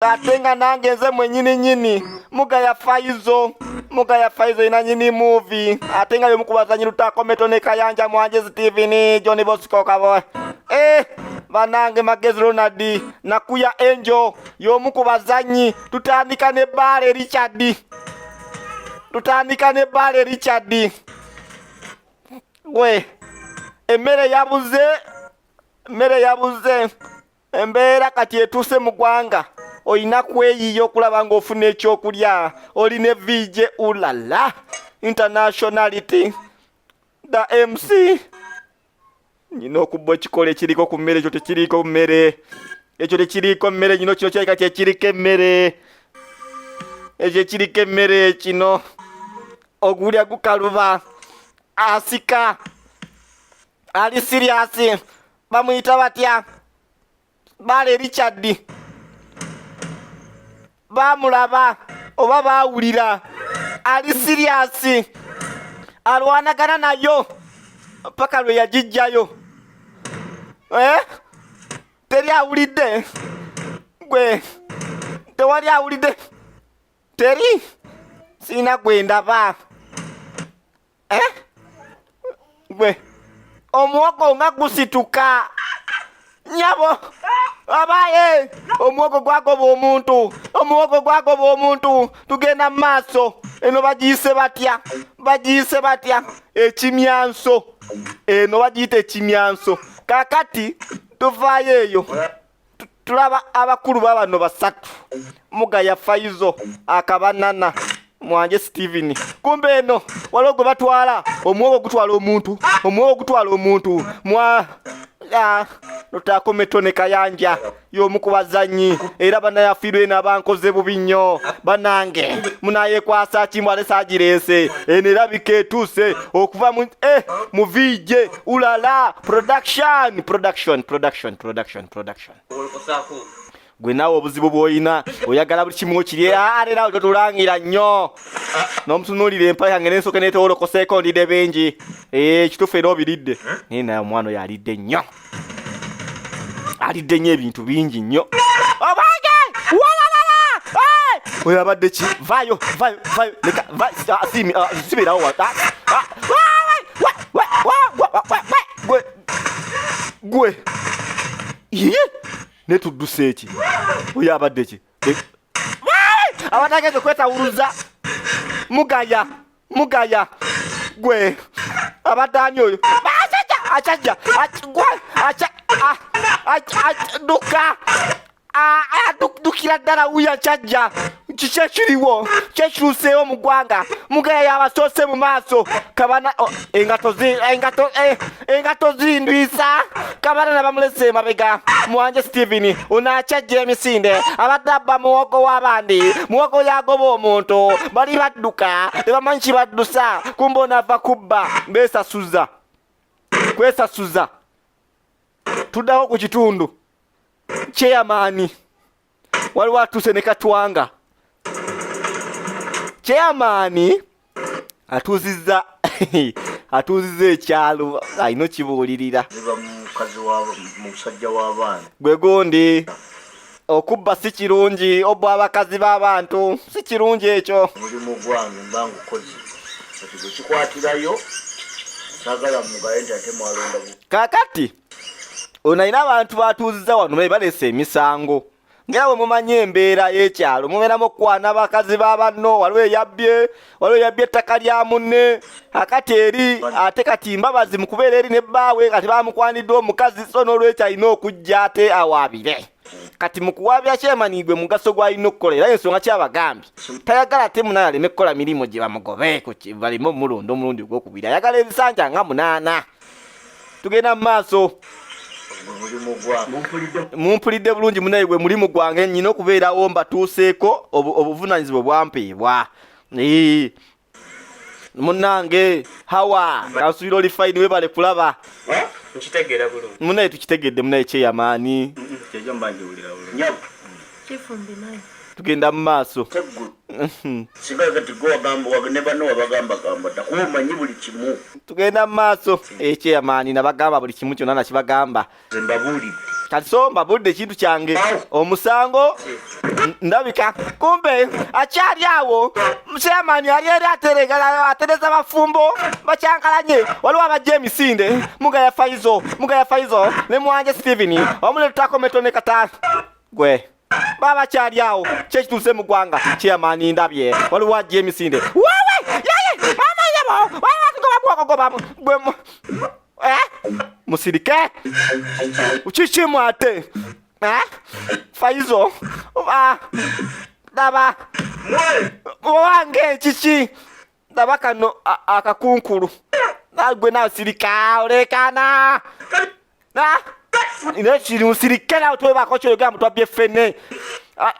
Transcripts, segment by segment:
Atenga nange nze mwenyini nyini mugaya Faizo ina nyini movie atenga yo mukubazanyi lutako metone kayanja mwanje Steven Johnny Bosco kabo banange Magezi Ronald nakuya Angel yo mukubazanyi tutandika ne bale Richard gwe emmere yabuze embeera kati etuse mu gwanga oyina kweyiyo okulaba ng'ofuna ekyokulya oline VJ Ulalah internationality the MC nyina okubba ekikolo ekiriko ku mmere ekyo tekiriko mmere ekyo tekiriko mmere nyino kino kyali kati ekiriko emmere ekyo ekiriko emmere kino ogulya gukaluba asika ali serious bamuyita batya bale Richard bamulaba oba bawulira ali serious alwanagana nayo paka lwe yajijjayo teri awulidde gwe tewali awulidde teri sina gwendaba gwe omuwogo nga gusituka nyabo abaye omuwogo gwagoba omuntu tugenda maaso eno bagiyise batya ekimyanso eno bagiyita ekimyanso kakati tuvaayo eyo tulaba abakulu babano basatu mugaya Faizo akabanana mwanje Steven kumbe eno waliwo gwe batwala omuwogo gutwala omuntu mwa lutako metone kayanja y'omukubazanyi era banayafirwe n'abankoze bubi nnyo banange munayekwasa kimbwale sagirese enerabika etuuse okuva mu VJ Ulalah production gwe nawe obuzibu bw'oyina oyagala buli kimu kiri leero totulangira nnyo n'omutunuulira empale yange n'ensoke neetewolokoseeko ndidde bengi kituufu era obiridde naye naye omwana oyo alidde nnyo ebintu bingi nnyo obange Ulalah oyo abadde ki vayo leka sibirawo gwe netuddusa eki oyo abadde ki abatageze kwetawuluza mugaya gwe abaddaani oyo achajja dukira ddala wuya chajja kiki ekiriwo kyekiruseewo mu ggwanga mugaya yabasoose mu maaso kabana engato zindwisa kabana nabamulese emabega mwanje Steven onakyajja emisinde abadde abba muwogo w'abandi muwogo yagoba omuntu bali badduka tebamanyi kibaddusa kumba onava kubba kwesasuza tuddawo ku kitundu chairman waliwo atuuse ne Katwanga chairman atuuzizza ekyalo alina kibuulirira gwe gundi okubba si kirungi obwa abakazi b'abantu si kirungi ekyo mulimu gwange mba ngukozi kikwatirayo sagala mugaenda ate mwalonda kakati onayina abantu batuuzizza wano balese emisango ngera bwe mumanyi embeera y'ekyalo mubeeramu okwana bakazi b'abanno waliwo eyabbye ettaka lya munne akati eri ate kati mbabazi mu kubeera eri ne bbaawe kati bamukwanidde omukazi so n'olwekyo alina okujja ate awaabire kati mu kuwaabya kyemanigwe mugaso gw'alina okukola era ensonga kyabagambye tayagala ate munaye aleme kukola mirimu gye bamugobe baleme omulundi omulundi ogwokubiri ayagala ebisanja nga 8 tugenda mu maaso mumpulidde bulungi munaye gwe mulimu gwange nyina okubeerawo mbatuuseeko obuvunaanyizibwa bwampeebwa munnange hawa kansuubira oli fayini webale kulaba munaye tukitegedde munaye kyeyamaani tugenda mu maaso tugenda mu maaso ekyeyamaani nabagamba buli kimu kyonna nakibagamba kasomba budde kintu kyange omusango ndabika kumbe akyali awo chairman yali era atereza bafumbo bacyankalanye waliwo abajja emisinde mugaya Faizo ne Mwanje Steven omule tutakometo ne Katana gwe baba kyali awo kyekituuse mu ggwanga chairman ndabye waliwo ajja emisinde wewe yaye mama yabo gwe musirike uchichimu ate Faizo daba wange chichi daba kano akakunkulu nagwe na sirika olekana ine chiri musirike na utwe bakocho yoga mutwa byefene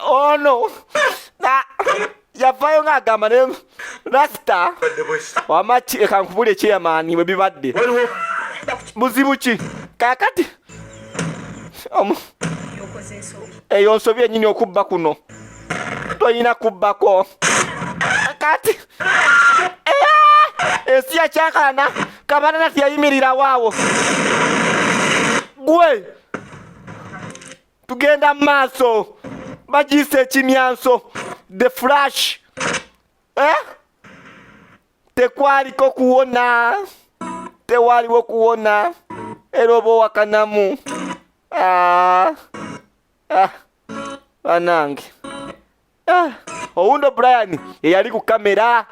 ono yavayo ngagamba ne rasta wamachi ekankubule chairman we bibadde muzibuki kakati eyo nsobye nyinyi okubba kuno toyina kubbako kati esi yakyakalana kabanana tiyayimirira waawo gwe tugenda mu maaso bagiyise Ekimyanso the flash tekwaliko kuwona tewaliwo kuwona erobo wakanamu banange oundo Brian yali ku kamera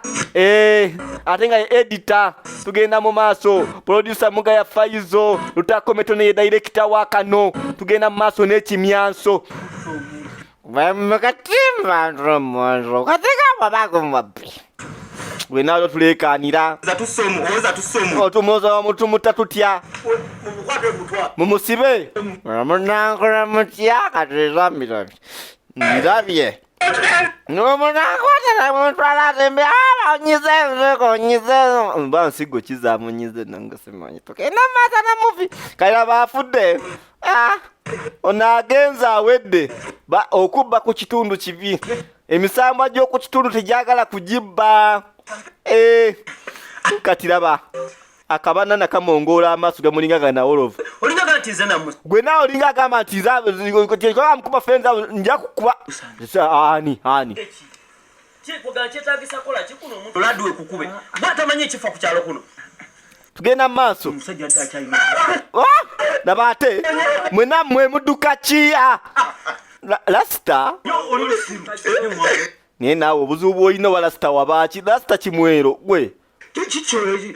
ate nga editor tugenda mu maaso producer Mugaya Faizo Lutakometo ne director wa kano tugenda mu maaso n'Ekimyanso bamakatimba ndromo katika babako mwabi gwe nayo tulekanira otumoza wa mutu mutatutya mumusibe munangora mutya kateza mirabye ndabye nomunangora na mutwala tembe nyize bansigo kizamu nyize nangasemanyi tokena mata na movie kaya bafudde onagenza awedde okubba ku kitundu kibi emisamba gyo ku kitundu tejagala kujibba katiraba akabanana kamongola amaso gamulinga gana olovu olinga gantize namu gwe nawo linga kama tiza kwa mkuba fenza nja kukuba ani chiko ganchetaagisa kola chikuno omuntu ladwe kukube batamanye ekifa ku kyalo kuno tugenda maaso musajja atakyayina nabate mwena mwe muduka chia lasta niye nawe obuzibu olina wa lasta wabaki lasta kimwero gwe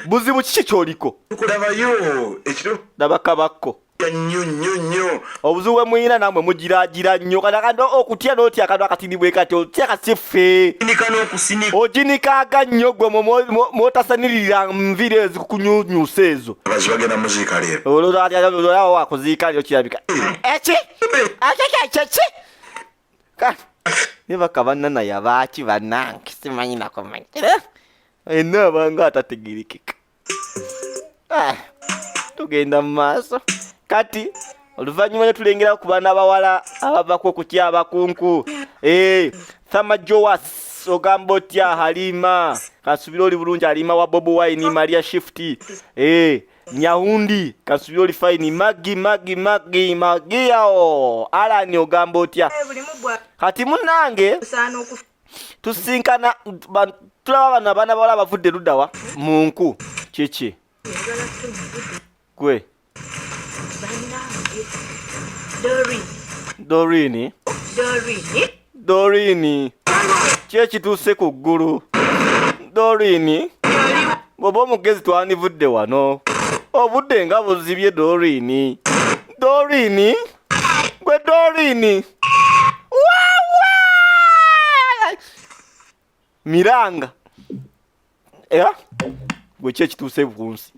buzibu kiki kyoliko kulabayo ekiro dabakabako nnyo obuzibu bwe muyina namwe mugiragira nnyo kanda okutya n'otya akantu akatini bwe kati otya kasife oginikaga nnyo gwe mwotasanirira nviri ezikukunyunyusa ezo bagenda muziika leero olwo wakuziika leero kirabika eki ne bakabanana yabaki banange simanyi nakomanyire enabanga atategerekeka tugenda mu maaso kati oluvannyuma ne tulengera ku baana abawala abavako okutya abakunku Thama Joas ogamba otya Halima kansubira oli bulungi Halima wa Bobo Wine Maria Shifty Nyahundi kansubira oli fine Magi yao Alani ogamba otya kati munange tusinkana tulaba bana bawala bavudde luddawa munku kiki gwe Dorini kyekituuse ku ggulu Dorini bwoba omugezi twanivudde wano obudde nga buzibye Dorini gwe Dorini Miranga gwe kyekituuse ku nsi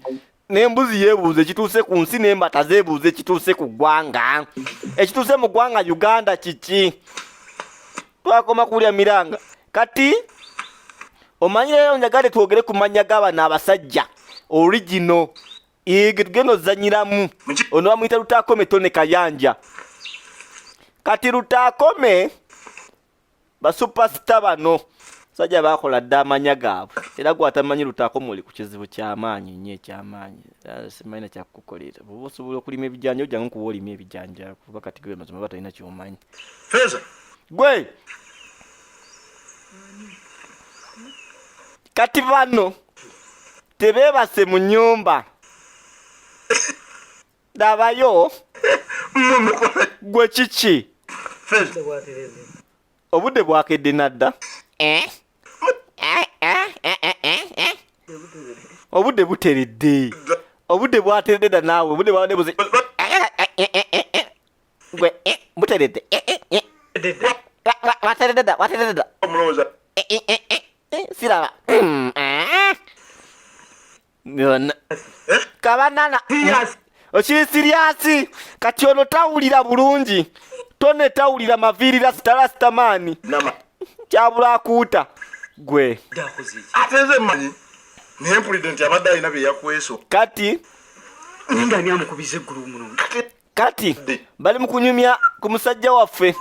n'embuzi yeebuuza ekituuse ku nsi n'embata zeebuuza ekituuse ku ggwanga ekituuse mu ggwanga Uganda kiki twakoma kulya Miranga kati omanyire njagale twogere ku mannya g'abana abasajja original tugenda ozanyiramu ono bamuyita Lutakome Tone Kayanja kati Lutakome basuperstar bano Sajja bakola dda amanya gaabwe era gwatamanyi lutaako muli ku kizibu ky'amaanyi nnyo eky'amaanyi simanyi nakyakukolera bw'oba osobola okulima ebijanja ojjangu kuba olima ebijanja kuba kati gwe mazima oba talina kyomanyi Feza gwe kati bano tebeebase mu nnyumba dabayo gwe kiki Feza obudde bwakedde nadda obudde buteredde obudde bwateredde da naawe obudde bwabadde buze gwe buteredde wateredde da omuloza siraba kabanana okiri siriasi kati ono tawulira bulungi tone tawulira maviirira sitarasitamaani nama kyabula akuuta gwe ateze manyi naye mpulidde nti abadde alina bye yakweso kati ninga ani amukubiza eggulu muno kati bali mu kunyumya ku musajja waffe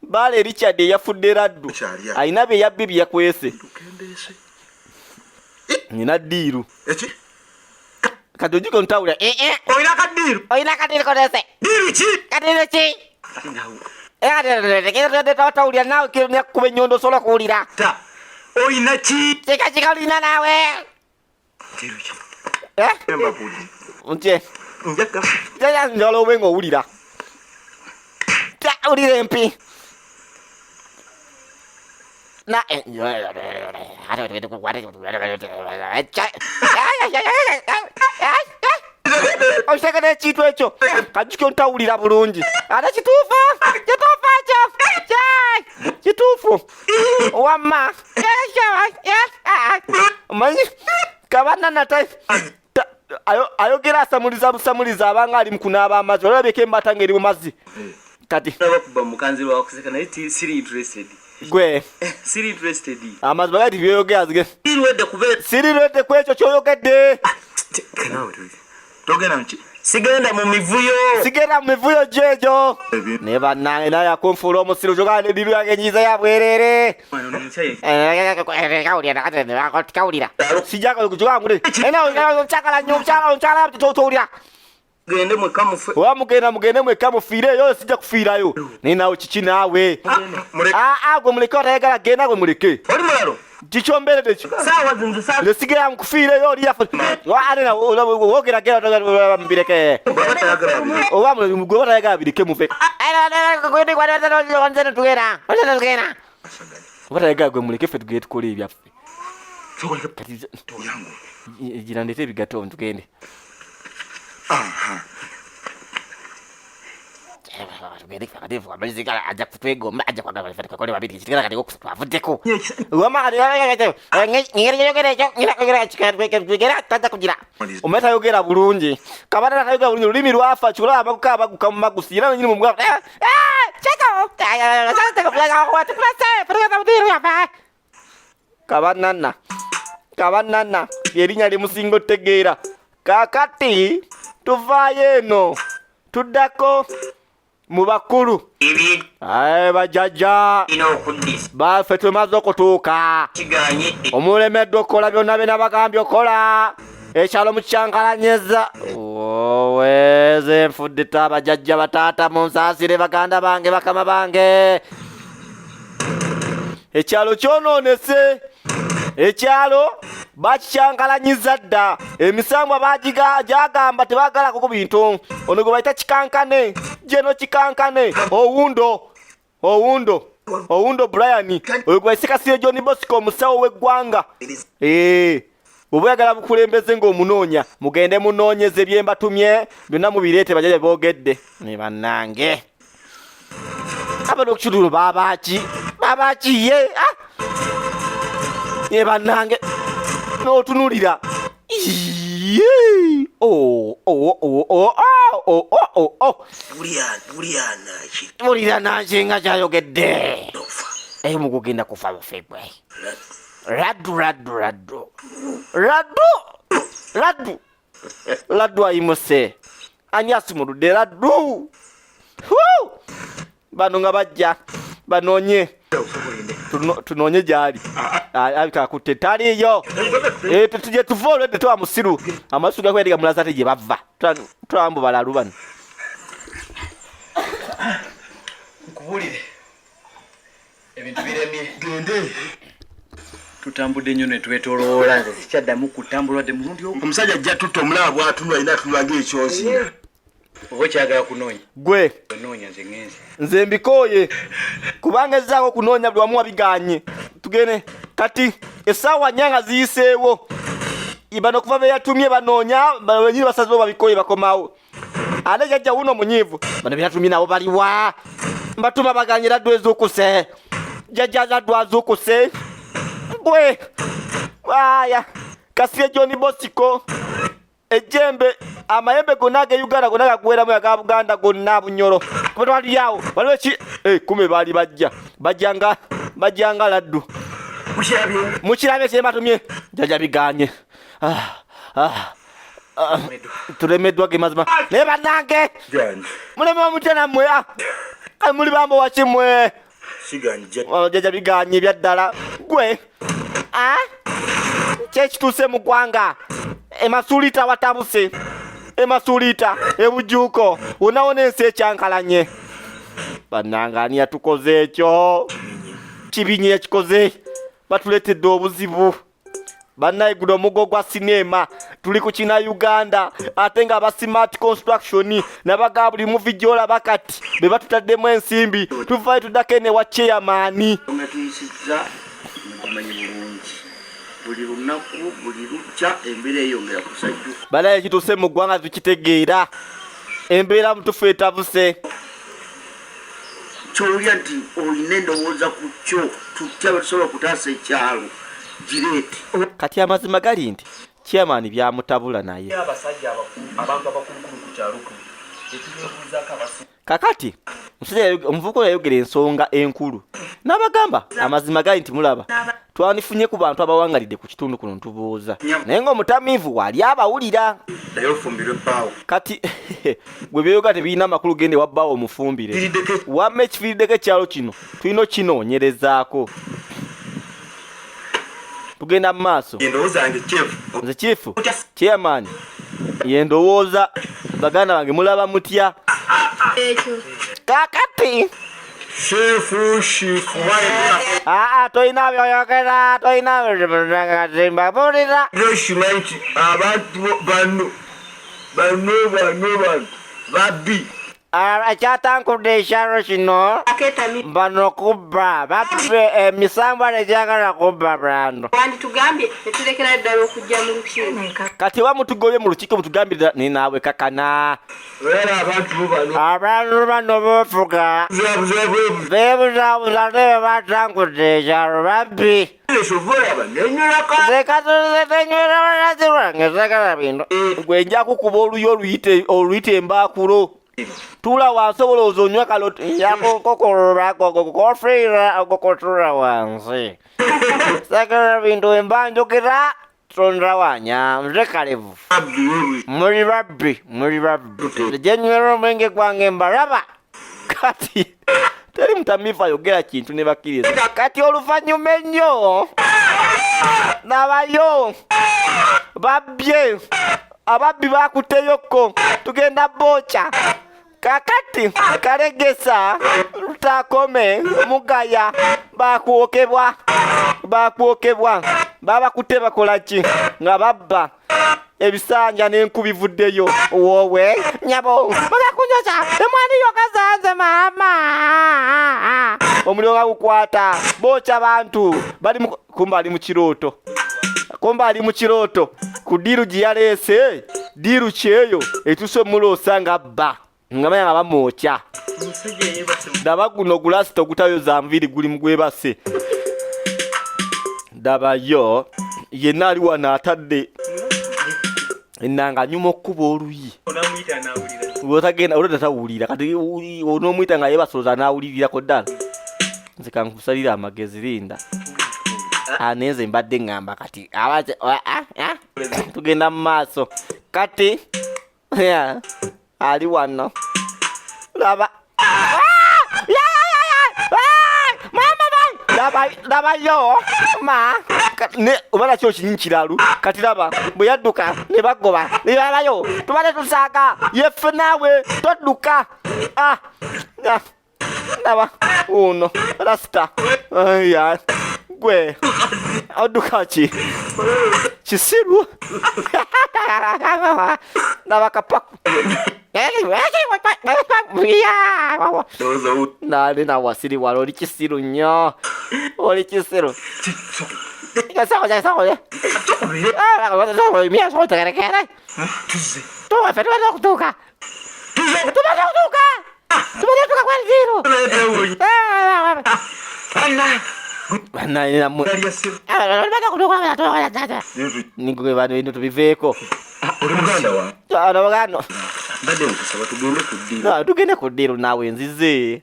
baale Richard eyafudde raddu alina bye yabbi bye yakwese tukendese nina ddiiru eki kati ojiko ntawulira oyina kaddiiru oyina kadiiru kodese diiru ki kadiiru ki tawulira naawe kuba ennyondo osobola kuwulira ta oyina ki kika olina naawe diiru ki embapuli ntye njaga njala obe nga owulira owulira empi okitegera ekintu ekyo kajjukyo ntawulira bulungi ate kituufu ekyo kituufu wamma omanyi kabanana ayogera asamuliza busamuliza abanga ali mukunaaba amazzi olabeko embata ngeri mu mazzi kati bakuba mukanzi lwakuseka naye siri interested gwe siri interested amazzi bagati byeyogera zige siriwedde kubeera sirirwedde ku ekyo kyoyogedde togenda nki sigenda mu mivuyo sigenda mu mivuyo gyegyo naye bannange naye akunfuula omusiru kyogala ediru yange enyiza ya bwerere kawulira sijagala kukigangule kyagala nnyo omukyala towulira gende mwekka mufe oba mugende mwekka mufiireyo sijja kufiirayo naye naawe kiki naawe gwe muleke watayagala genda gwe muleke oli mulalo kikyomberedde ki saawa zinze saa nesigera mukufiireyo oliyafe wogeragembireke oba gwe batayagala bireke muve batayagala gwe muleke ffe tugende tukole ebyaffe gira ndeete ebigato tugende ajja kutwegomba ajja kwagala tukole babiri kitigala kati okusatu avuddeko tajja kugira omanye tayogera bulungi kabana tayogera bulungi olulimi lwafa kiolaba amaguka abaguka mu magusi era nyini mumugala kabanana lyerinnya limusinga otegeera kakati tuvaayo eno tuddako mu bakulu bajjajja baffe tumaze okutuuka omulemeddwa okukola byonna bye nabagambye okola ekyalo mukyankalanyeza weze nfudde abajjajja bataata munsaasire baganda bange bakama bange ekyalo kyonoonese ekyalo bakikyankalanyiza dda emisambwa gyagamba tebagalako ku bintu ono gwe bayita kikankane jeno kikankane owundo Brian oyo gwe bayise Kasirye John Bosco omusawo w'eggwanga oba oyagala bukulembeze ng'omunoonya mugende munoonyeze byembatumye byonna mubireete bajjaja boogedde ne bannange abana okukidulo babaki ye ye bannange n'otunulira bulira nankinga kyayogedde mugugenda kufa bufegwe laddu ayimuse ani asimuludde laddu bano nga bajja banoonye Tunonye gyali. Abikakutte taliyo. Tuje tuvolwe tetwa musiru. Amasu gakwediga mulaza teje bava. Tulambu balalu bano. Nkubulire. Ebintu biremye. Gende. Tutambudde nnyo ne twetoloola nze sikyaddamu kutambulwa de mulundi ogwo. Omusajja ajja tutta omulaba bw'atunula alina atunulaga ekyozi. Oba kyagala kunoonya. Gwe. Kunoonya nze ngenze. Nze mbikoye. Kubanga ezzaako kunoonya buli wamu wabiganye. Tugene kati essaawa nyanga ziyiseewo. Ibano kuva be yatumye banoonya benyini basazewo babikoye bakomawo. Ate jajja wuno munyiivu. Bano be yatumye nabo baliwa. Mbatuma baganyira ddwa ez'okuse. Jajja zaddwa az'okuse. Gwe. Waya. Kasiye John Bosco. Ejembe amayembe gonna ge Uganda gonna gagweramu yaga Buganda gonna bunyoro. Kubali yawo. Waliwo ki kume bali bajjanga laddu. Muchirabye kyema tumye. Jajja biganye. Tulemedwa ge mazima. Ne banange. Muleme omutana mwe. Muli bambo wakimwe. Siganje. Jajja biganye byaddala. Gwe. Kyekituuse mu ggwanga. Emasulita watabuse. Emasulita ebujuko. Unaona ensi ekyankalanye. Banangani yatukoze ekyo. Kibinye yakikoze. Batuletedde obuzibu. Bannaye guno omugo gwa sinema. Tuli ku kina Uganda. Ate nga aba Smart Construction nabaga buli movie gy'olaba kati be batutaddemu ensimbi. Tuvayo tuddako ene wa chairman. Buli lunaku buli lukya embeera eyongera kusajju. Balaye kituse mu ggwanga tukitegeera. Embeera mutufu etabuse. Kyolya nti olina endowooza ku kyo tutya basobola okutaasa ekyalo gireeti. Kati amazima gali nti chairman byamutabula naye. Abasajja abantu abakulukulu ku kyalo kuno etubuuzaako abasi. Kakati omuvubuka yayogera ensonga enkulu. N'abagamba amazima gali nti mulaba. Twanifunye ku bantu abawangalidde ku kitundu kuno ntubuuza. Naye ng'omutamiivu wali abawulira. Naye ofumbirwe bbaawo. Kati gwe byoga tebirina amakulu gende wabbaawo omufumbire. Wamma ekifiiriddeko ekyalo kino tulina okinoonyerezaako. Tugenda mu maaso. Endowooza yange Chief. Nze Chief. Chairman. Ye ndowooza baganda bange mulaba mutya. Kakati. Shifu. Toyina byoyogera, toyina byoyogera, bulira. Nti abantu bano babbi. Ekyatankudde ekyalo kino bano kubba babbe emisambo egyagala kubba bantu. Wanditugambye netulekera ddala okujja mu lukiiko. Kati wamutugobye mu lukiiko mutugambire ni naawe kakana. Abantu bano boofuga beebuzaabuza ne batankudde ekyalo babbi. Gwe nja kukuba oluyo oluyite embaakulo. Tula wansi olowooza onywa kaloti yakokokolola kofiira okokotula wansi. Sakala bintu embanjukira sondra wanya nze kalevu. Muli babbi. Gyenywera omwenge gwange mbalaba. Kati teri mutamiivu ayogera kintu ne bakkiriza. Kati oluvannyuma ennyo nabayo babbye. Ababbi bakuteyoko tugenda bocha. Kakati kalegesa lutakome mugaya bakwokebwa baba kuteba kolaki nga babba ebisanja n'enkubivuddeyo wowe nyabo bagakunyoza emwani yokazanze mama omuliro nga gukwata bocha bantu bali kumbali mu kirooto ku diru giyaleese diru kyeyo etuse muloosa nga bba ngamanya nga bamwokya. Daba guno gulasita ogutayoza nviri guli mugwebase. Dabayo yenna ali wano atadde ennanga nyuma okkuba oluyi. Otagenda olwo tatawulira kati onoomuyita nga yebasolooza n'awulirirako ddala. Nze kankusalira amagezi linda. Neze mbadde ngamba kati tugenda mu maaso kati ali wano laba mama laba yo ma ne obala kyo kinyi kiralu kati laba bwe yadduka ne bagoba ne babayo tubale tusaka yefe nawe todduka laba uno rasta ya gwe odduka ki kisiru laba kapaku nali na wasiri walo oli kisiru nnyo oli kisiru nigwe bano bino tubiveeko abagano tugende ku ddiiro naawe nzize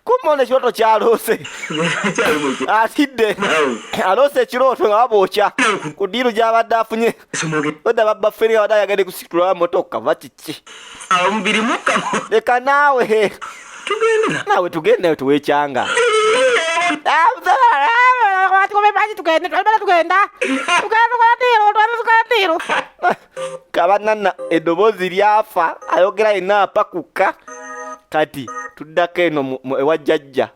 kumona ekirooto kyaloose atidde aloose ekirooto nga babookya ku ddiiro gy'abadde afunye odda babbaferi abadde ayagade kusitula motoka va kiki leka naawe tugende tuweekyanga kabanana eddoboozi lyafa ayogera yenna apakuka kati tuddako eno ewa jjajja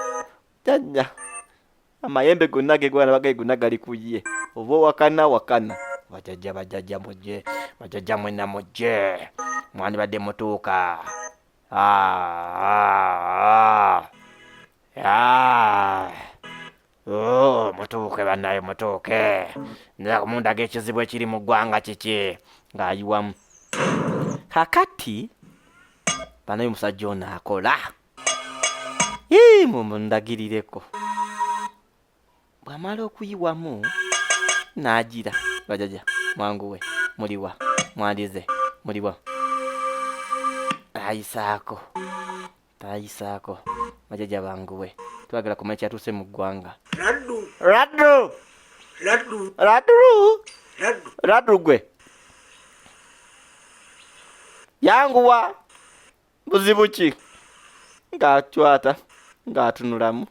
amayembe gonna gegona gali kuye oba wakana bajjajja mujje bajjajja mwenna mujje mwandibadde mutuuka mutuuke bannaye mutuuke mundaga ekizibu ekiri mu ggwanga kiki ng'ayiwamu kakati banaye omusajja ono akola mundagirireko bw'amala okuyiwamu n'agira bajjajja mwanguwe muliwa mwandize muliwa tayisaako bajjajja banguwe twagala kumanya kyatuuse mu ggwanga laddu gwe yanguwa buzibu ki ng'acwata ng'atunulamu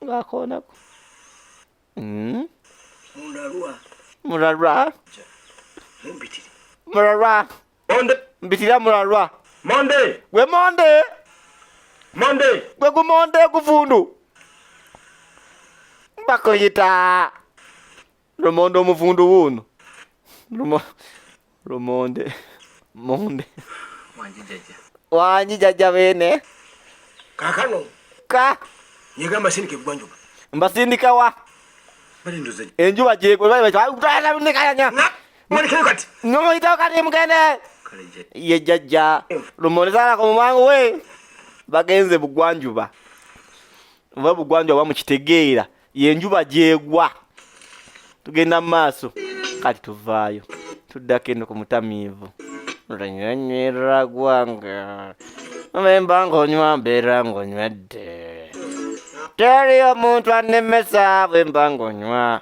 ng'akoonako mulalwa mbitira mulalwa gwe gwe gumonde guvundu bakuyita lumonde omuvundu wuno lumonde wanji jajja bene kakano nyega mbasindike bwanjuba mbasindika wa enjuba jegwenikayanya nomoyitawo kati mugende ye jajja lumonde zalako mumangu we bagenze bugwanjuba oba bugwanjuba bamukitegeera yenjuba gyegwa tugenda mu maaso kati tuvaayo tuddako eno ku mutamiivu lutanywera gwanga memba ng'onywa mbeera ng'onywedde teri omuntu annemesa bwe mba ng'onywa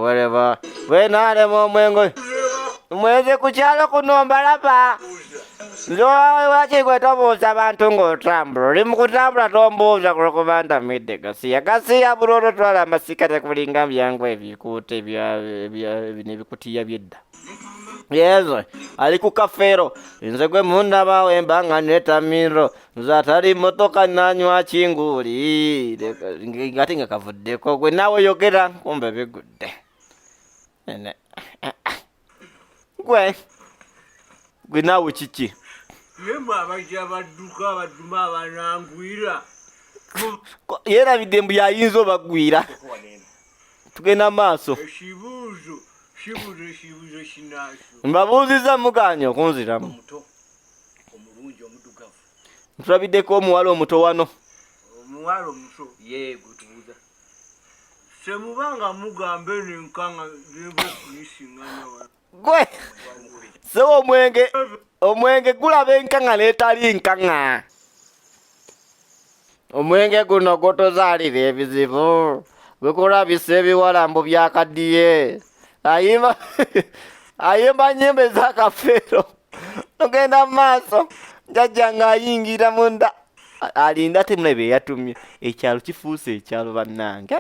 wereba bwenaalema omwengo mweze ku kyalo kuno mbalaba lwaki gwe tobuuza abantu ng'otambula oli mu kutambula tombuuza kulwokuba ntamidde gasiya buloolo twala amasika tekulinga byangu ebikuuta nebikutiya byedda yezo ali ku kafeero nze gwe mundaba wemba nga netamiro nze atali motoka nanywa kinguuli ngati nga kavuddeko gwe naawe yogera kumbe bigudde gwe naawe kiki yemwe abajja badduka abaduma abanangwira yerabidde mbu yayinza obagwira tugenda maaso ekibuuzo kinaaso mbabuuziza muganya okunziramu omulungi omudugavu ntulabiddeko omuwala omuto wano omuwala omuto yeegutubuuza semubanga mugambe nenkanga nebakuyisingana gwe sewo omwenge gulaba enkanga n'etali nkanga omwenge guno gutuzaalira ebizibu gukulabisa ebiwalambu byakaddiye ayimba nyimba ez'akafeero tugenda mu maaso jjajja ng'ayingira munda alinda temulabe yatumye ekyalo kifuuse ekyalo bannange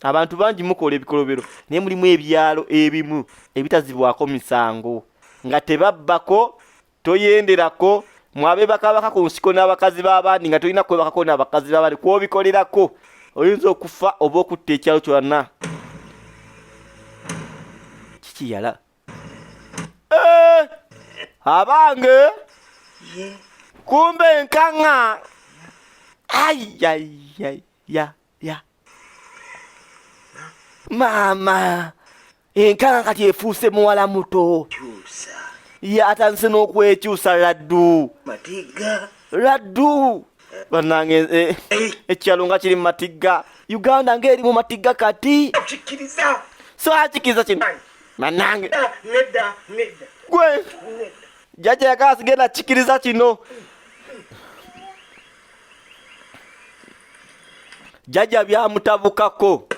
abantu bangi mukola ebikolobero naye mulimu ebyalo ebimu ebitazibwako misango nga tebabbako toyenderako mwabe bakabaka ku nsiko n'abakazi b'abandi nga tolina kwebakako n'abakazi b'abandi kwobikolerako oyinza okufa oba okutta ekyalo kyonna kikiyala abange kumbe enkanga ya mama enkanga kati efuuse muwala muto ya atandise n'okwekyusa laddu bannange ekyalo nga kiri mu matigga Uganda ng'eri mu matigga kati so akikiriza kino bannange gwe jjajja yakala sigenda kikiriza kino jjajja byamutabukako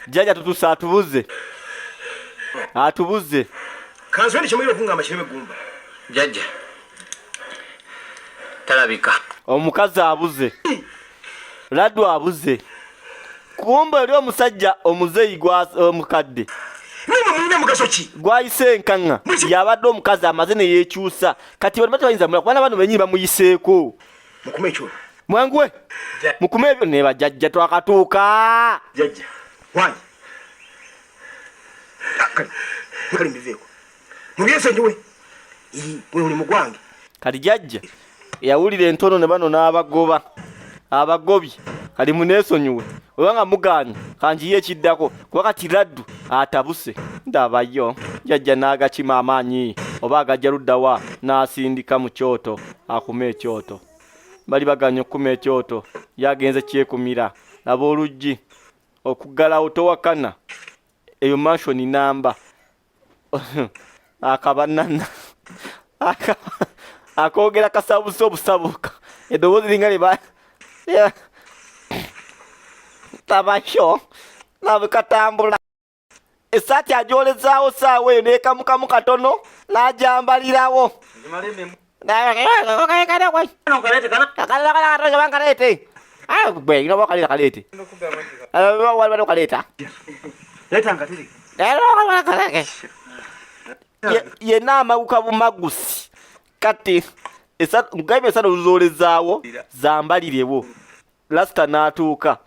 jjajja tutusa atubuze kanzweni kimwire okungamba kireme gumba jjajja talabika omukazi abuze laddu abuze kumbe oli omusajja omuzeyi omukadde gwayise enkanga yabadde omukazi amaze ne yeekyusa kati bali bayinza mula kubana bano benyi bamuyiseeko mukume ekyo mwanguwe mukume ebyo ne bajjajja twakatuuka jjajja wani kali mbiveeko mubyese ndiwe we uli mugwange kati jjajja yawulira entono ne bano n'abagobi kali muneesonyiwe obanga muganye kanjiye ekiddako kuba kati laddu atabuse ndabayo jjajja n'agakima amaanyi oba agajja luddawa n'asindika mu kyoto akuma ekyoto bali baganya okukuma ekyoto yagenze kyekumira laba oluggi okuggalawo towakana eyo mansioni namba akabanana akogera kasabuse obusabuka eddoboozi linga liba tabayo nabwekatambula esaati agyolezaawo saawa eyo neekamukamu katono n'agyambalirawo yenna amaguka bumagusi kati mugaibe esatu oluzolezaawo zambalirewo lasita n'atuuka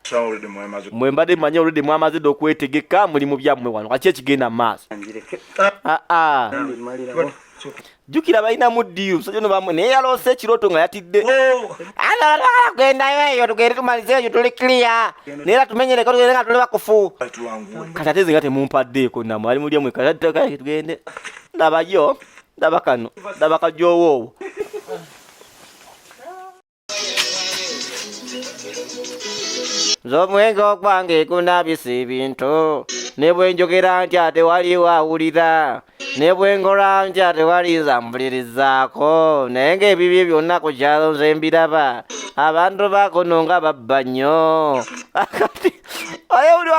mwembadde manye oludde mwamazidde okwetegeka mulimu byammwe wano kaki ekigenda mu maaso jjukira balinamu ddiyu musajja ono bamwe naye yaloose ekirooto nga yatidde gendayo eyo tugende tumalize eyo tuli clear neera tumenyereko tugende nga tuli bakufu kati ate ze nga temumpaddeeko namwe ali mulyamwe kati tugende ndabayo ndaba kano ndaba kajoowo z'omwenge ogwange kunabisa ebintu ne bwe njogera ntya tewaliwo awulira ne bwe ngola ntya tewali zampulirizaako naye ng'ebibye byonna ku kyalo nze mbiraba abantu bakono nga babba nnyo kati oye buli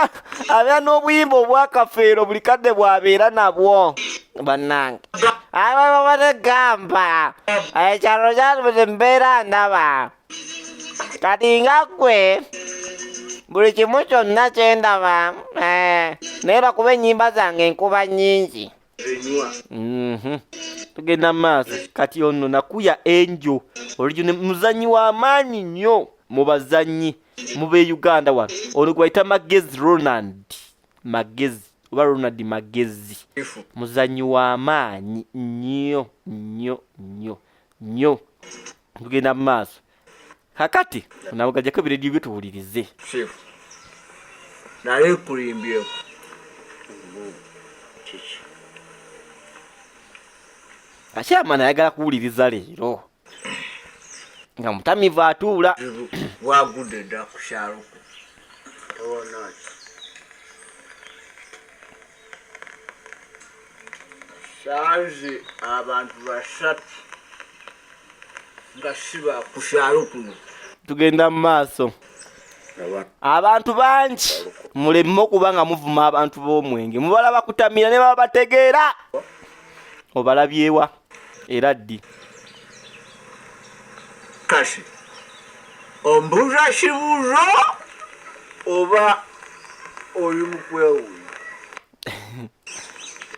abeera n'obuyimba obwakafeero buli kadde bw'abeera nabwo bannange aba bategamba ekyalo kyatubuze mbeera ndaba kati nga ggwe buli kimu kyonna kyendaba naye bakuba ennyimba zange enkuba nnyingi tugenda mu maaso kati ono nakuya enjo olugyo muzannyi w'amaanyi nnyo mu bazannyi mu b'Uganda wano ono gwayita Magezi Magezi muzannyi w'amaanyi nnyo tugenda mu maaso kakati nabugajjako ebirediyo byo tuwulirize naye kulimbyeko akyamana ayagala kuwuliriza leero nga mutamivu atuula wagudde dda ku kyaloko tewonaki sanze abantu basatu nga siba ku kyalo kuno tugenda mu maaso abantu bangi muleme okuba nga muvuma abantu b'omwenge mubalaba kutamira ne baba bategeera obalabyewa era ddi kasi ombuuza kibuuzo oba oli mu kwewuunya?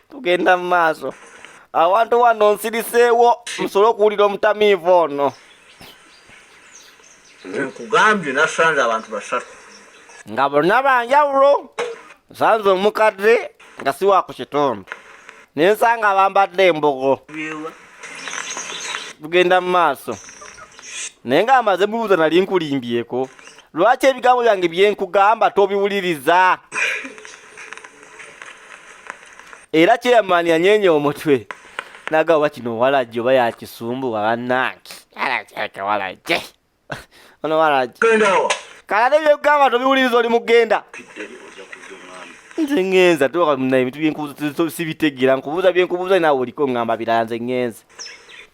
Tugenda mu maaso. Awantu wano nsiriseewo musobole okuwulira omutamiivu ono. Nkugambye nasanze abantu basatu. Nga bonna banjawulo. Nsanze omukadde nga si wa ku kitundu. Nensanga bambadde embogo. Tugenda mu maaso. Naye nga amaze buuza nali nkulimbyeko. Lwaki ebigambo byange byenkugamba tobiwuliriza? Era kyeyamaani yanyenye omutwe. Naga oba kino walajje oba yakisumbu wabannange. Alajje walajje. Ono walajje. Kala ebyokugamba tobiwuliriza oli mugenda. Nze ngenza tuwaka munaye ebintu byenkubuuza sibitegeera nkubuuza byenkubuuza naawe oliko ngamba birala nze ngenze.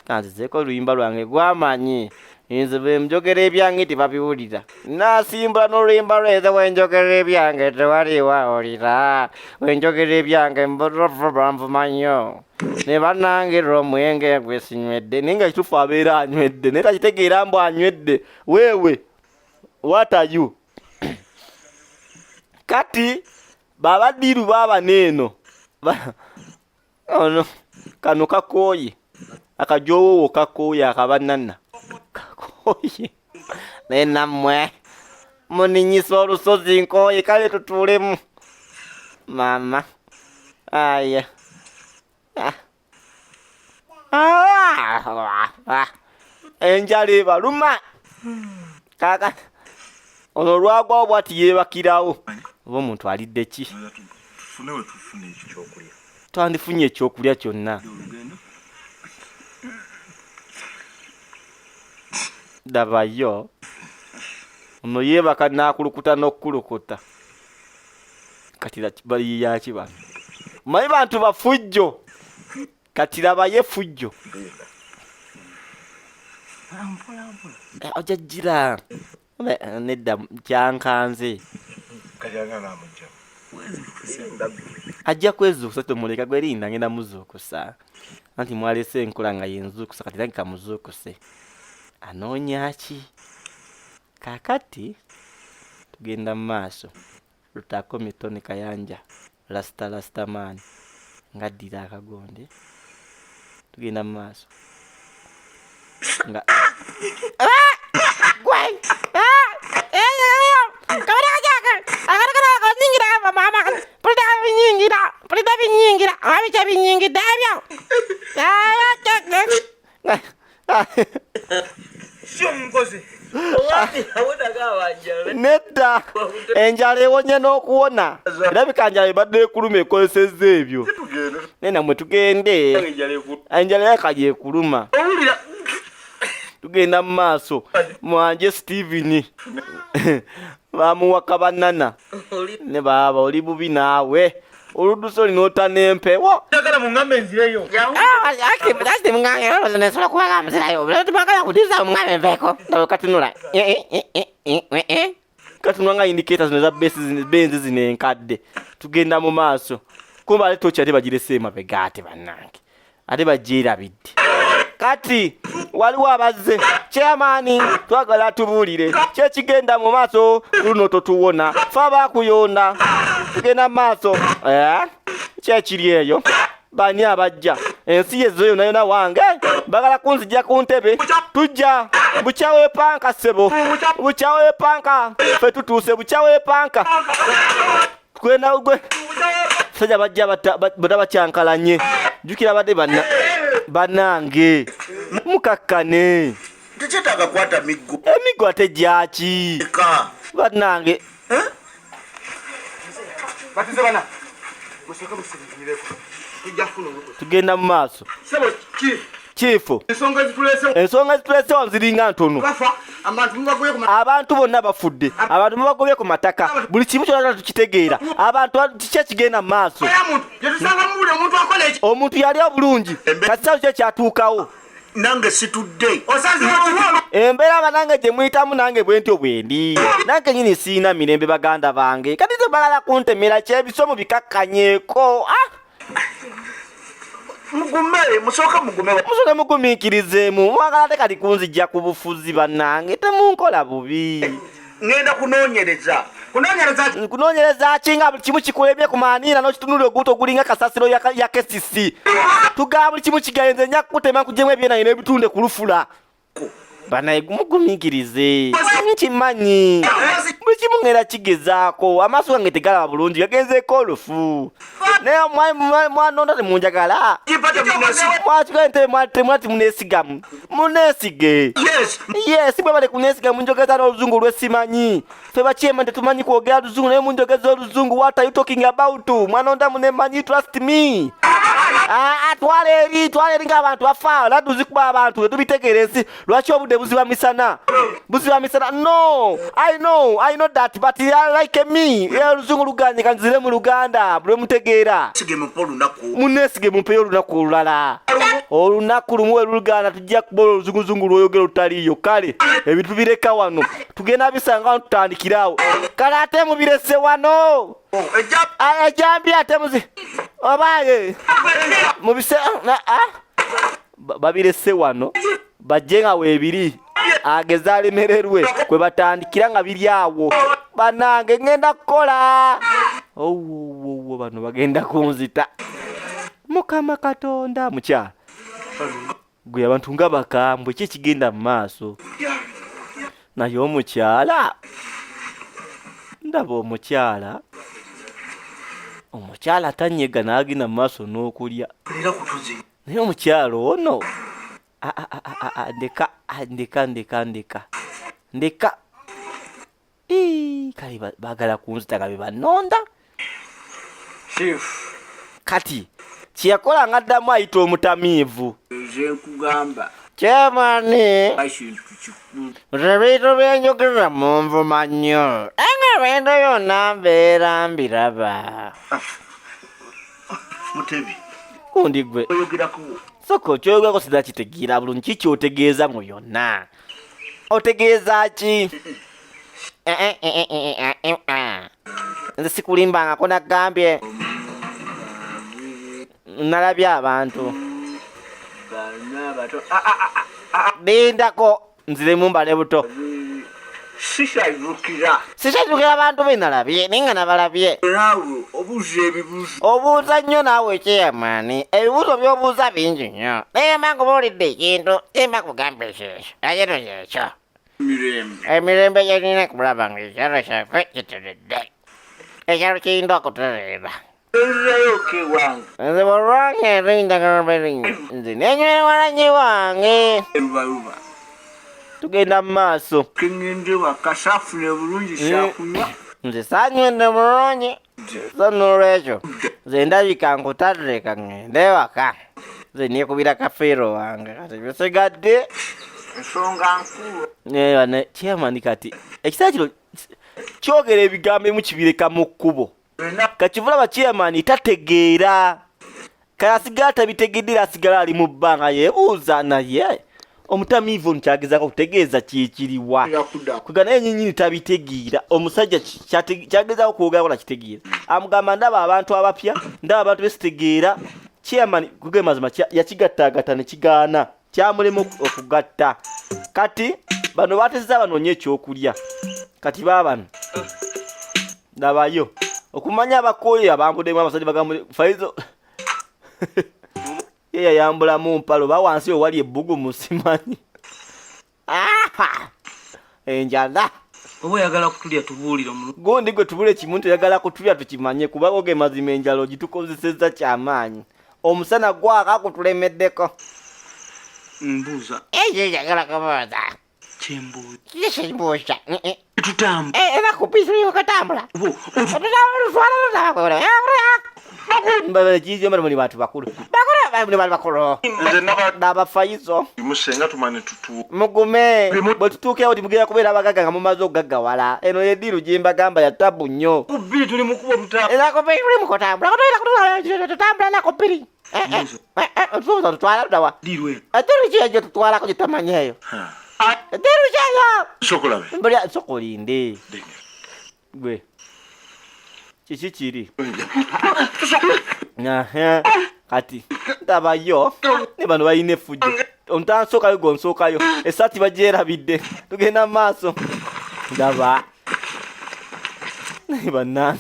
Kanzizeeko oluyimba lwange gwamanyi. Nze bwe njogera ebyange tebabiwulira. Nasimbula n'oluyimba lweze wenjogera ebyange tewali wawulira. Wenjogera ebyange mbuvuba nvumanyo. Ne bannange omwenge gwe sinywedde. Naye nga kituufu abeera anywedde. Naye takitegeera mbu anywedde. Weewe, what are you? Kati babaddiru baba neeno. Ono kano kakooye. Akajoowo kakooye akabanana. Kakooye. Naye nammwe muninyisa olusozi nkooye kale tutuulemu. Mama. Aya. Enjala ebaluma. Kaka. Ono lwagwawo bw'ati yeebakirawo. Oba omuntu alidde ki? Twandifunye ekyokulya kyonna. Dabayo. Ono yeebaka n'akulukuta n'okukulukuta. Kati bali yaki bano. Manyi bantu bafujjo. Kati labaye fujjo. Ojajjira. Nedda kyankanze. Ajja kwezuukusa tomuleka gwerinda ngenda muzuukusa. Anti mwalese enkola nga yenzuukusa kati nange kamuzuukuse. Anoonya ki? Kakati tugenda mu maaso. Lutaako mitone kayanja. Rasta man. Ngaddira akagonde. Tugenda mu maaso. Nga Gwai! Nedda enjala ewonye n'okuwona. Erabika njala ebadde ekuluma ekozesezza ebyo. Naye nammwe tugende. Enjala yakaja ekuluma. Tugenda mu maaso. Mwanje Steven. Bamuwaka bannana. Ne baba oli bubi naawe. Oluduso linota n'empewo. Njagala mungambe enzireyo. Ati mungambe nesobola kubaga muzirayo. Tubagala kudiza mungambe enveeko. Katunula. Katunula nga indicators neza benzi zino enkadde. Tugenda mu maaso. Kumba ale tochi ate bagirese emabega ate bannange. Ate bagyerabidde. Kati waliwo abazze. Chairman twagala tubuulire. Kyekigenda mu maaso luno totuwona. Fa bakuyonda. Tugenda mu maaso. Kyekiri eyo. Bani abajja. Ensi yezo yona wange. Bagala kunzijja ku ntebe. Tujja. Buchawe panka sebo. Buchawe panka. Fe tutuuse buchawe panka. Kwenda ugwe. Sajja bajja batabakyankalanye. Jukira badde bannange. Mukakkane. Tekyetaaga kwata miggo. Emiggo ate gyaki? Bannange. Batize bana. Musooka musibirireko. Tujja kufuna olukusa. Tugenda mu maaso. Sebo ki? Chiefo. Ensonga zituleesewo ziringa ntono. Abantu bonna bafudde. Abantu mubagobye ku mataka. Buli kimu kyonna tukitegeera. Abantu kikigenda mu maaso. Omuntu yali obulungi. Kati sawo kye kyatuukawo. Nange situdde. Embeera banange gye muyitamu nange bwentyo bwendi. Nange nyini siina mirembe baganda bange. Kati tebagala kuntemera kyebisomo bikakkanyeeko. Mugume, musoka mugume. Musoke mugumiikirizeemu mwagala te kati kunzijja ku bufuzi bannange temunkola bubi. Ngenda kunoonyereza. Kunoonyereza kinga buli kimu kikulebye ku maaniira n'okitunulira oguuto gulinga kasasiro ya kesisi. Tugaba buli kimu kigayenze nja kukutema kugyemu ebyenanyi n'ebitunde ku lufula. Banaye mugumiikirize. Nkimanyi. Buli kimu ngenda kigezaako. Amaaso gange tegalaba bulungi gagenzeeko olufu. Naye mwanonda temunjagala. Mwakigala temwati muneesigamu. Muneesige. Yes, bwe bale kuneesiga munjogeza n'oluzungu lw'essimanyi. Ffe bakyema tetumanyi kwogera luzungu naye munjogeza oluzungu. What are you talking about? Mwanonda munemanyi, trust me. Twala eri ng'abantu bafa. Laddu zikuba abantu tubitegeera ensi. Lwaki obudde buziba misana? No, I know that, but like me. Oluzungu luganye kanzire mu Luganda. Bwe mutegeera. Muneesige mumpeyo olunaku olulala. Olunaku lumu Luganda tujja kubola oluzunguzungu lw'oyogera olutaliiyo. Kale ebintu bireka wano. Tugenda bisanga tutandikirawo. Kale ate mubirese wano. Ejambi ate muzi. Obaye. Mubise babirese wano. Bajje nga weebiri. Ageza alemererwe kwe batandikira nga biri awo. Bannange ngenda kukola. Bano bagenda kunzita. Mukama Katonda mukyala. Gwe abantu nga bakambwe ki kigenda mu maaso. Naye omukyala. Ndaba omukyala. Omukyala tanyega n'agenda mu maaso n'okulya. Naye omukyala ono. Ndeka. Kale baagala kunzita nga be bannonda. Kati kyeyakola ng'addamu ayita omutamiivu. Kyemani ebintu byenjogera mu nvuma nnyo nga ebintu byonna mbeera mbiraba. Mutebi Gundi gwe soko kyogerako sinza kitegeera bulungi. Ki kyotegeeza mu yonna? Otegeeza ki? Nze sikulimbangako nagambye. Nalabye abantu. Lindako nziremu mbale buto. Sikyajjukira abantu be nalabye naye nga nabalabye. Obuuza nnyo naawe kyeyamaani. Ebibuuzo by'obuuza bingi nnyo. Naye mba nkubuulidde ekintu simba kugamba ekyeso. Ekyo kyekyo. Emirembe gyennina kulaba ng'ekyalo kyaffe kiteredde. Ekyalo kiyinza okutereera. Nze olwange erinda nze nenywera nnyi wange. Tugenda mu maaso. Nze saanywedde bulungi. So n'olwekyo nze ndabika nkutadde kangende ewaka. Nze neekubira kafeero wange kati bisigadde. Ensonga nkulu. Kyemani kati ekiseera kino kyogera ebigambo emu kibireka mu kkubo. Kakivulaba Chairman tategeera. Kasigala tabitegedera asigala ali mu bbanga yeebuuza naye omutamiivu nkyagezako kutegeeza kyekiriwa. Kugana ennyinyi tabitegeera. Omusajja kyagezako kwogera kola kitegeera. Amugamba ndaba abantu abapya, ndaba abantu besitegeera. Chairman kugema mazima yakigattagatta ne kigaana. Kyamulema okugatta. Kati bano batezza banoonye ekyokulya. Kati baabano ndabayo okumanya abakooye abambudemu abasajja bagambule Faizo ye yayambulamu mpalo bawansi owali ebbugu musimanyi. Enjala oba oyagala kutulya tubuulira mu Gundi gwe tubule kimuntu yagala kutulya tukimanye kuba oge mazima enjala ogitukozesezza kyamaanyi. Omusana gwaka kutulemeddeko. Mbuuza Eyo yagala kabaza kyembuuza kyembuuza tutamba era kupisa katambula mbaba kizi mbaba muli bantu bakulu bakulu ndaba Faizo Musenga tumane tutu. mugume bwe tutuuke awo timugenda kubeera abagaga nga mumaze okugaggawala. Eno yeddiru gye mbagamba ya tabu nnyo. kubiri tuli mu kuba tutamba Era kupiri tuli mu kutambula tutambula nako ppiri. Tusobola tutwala tudawa dirwe ateri kyegyo tutwalako kitamanyeeyo. Ateri kyeyo Sokolabe. mbali sokolinde gwe kiki kiri kati ndabayo ne bano bayine fujjo ontansookayo gonsookayo esati bagyerabidde tugenda mu maaso ndaba banna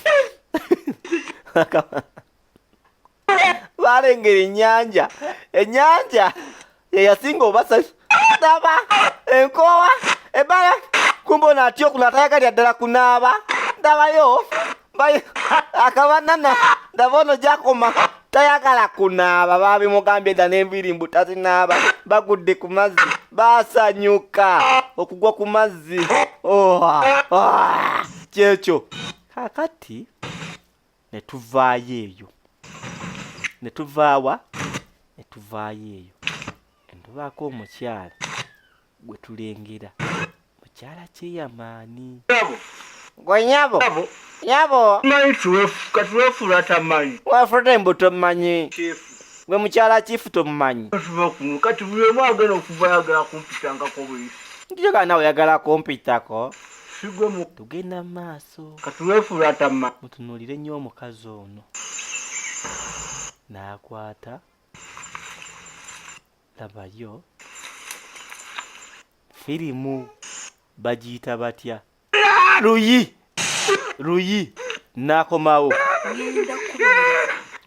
balengera ennyanja yeyasinga obasa ndaba enkoowa ebala kumbona atyo kunatayagalya ddala kunaaba ndabayo akabanana ndaba ono gyakoma tayagala kunaaba babimugambye dda n'envirimbu tazinaaba bagudde ku mazzi basanyuka okugwa ku mazzi kyekyo kakati netuvaayo eyo netuvaayo eyo entubaako omukyala gwe tulengera mukyala kyeyamaani gwe nyabo katuwefuula tamanyi wafudde mbu tomanyi gwe mukyala kifu tomumanyi kati buli omu agenda okuva yagala kumpitangako buyisi ndiyo kana oyagala kumpitako sigwemu tugenda mu maaso katuwefuula tamanyi mutunuulire nnyo omukazi ono n'akwata labayo firimu bagiyita batya ruyi n'akomawo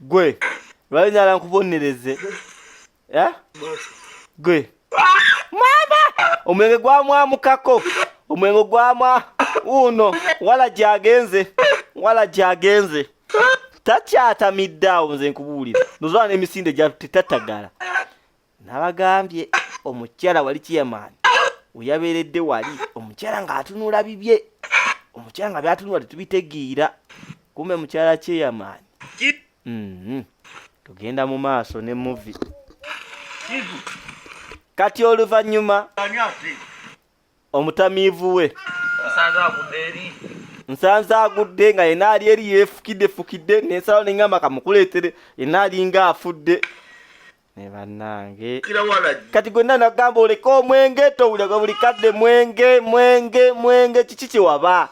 gwe lwalinala nkubonereze gwe mama omwenge gwamwamukako omwenge gwamwa uno wala gyagenze takyatamidde awo nze nkubuulira nozwala n'emisinde gyatutetatagala nabagambye omukyala wali kiyamaani weyabeeredde wali omukyala ng'atunula bibye omukyala nga byatunula tetubitegiira kumbe mukyala kyeyamaani tugenda mu maaso ne muvi kati oluvannyuma omutamiivu we nsanze agudde nga yena ali eri yeefukidde nensalawo neŋŋamba kamukuleetere yena alinga afudde ne bannange kati gwena nagamba oleke omwenge towulira buli kadde mwenge kiki kyewaba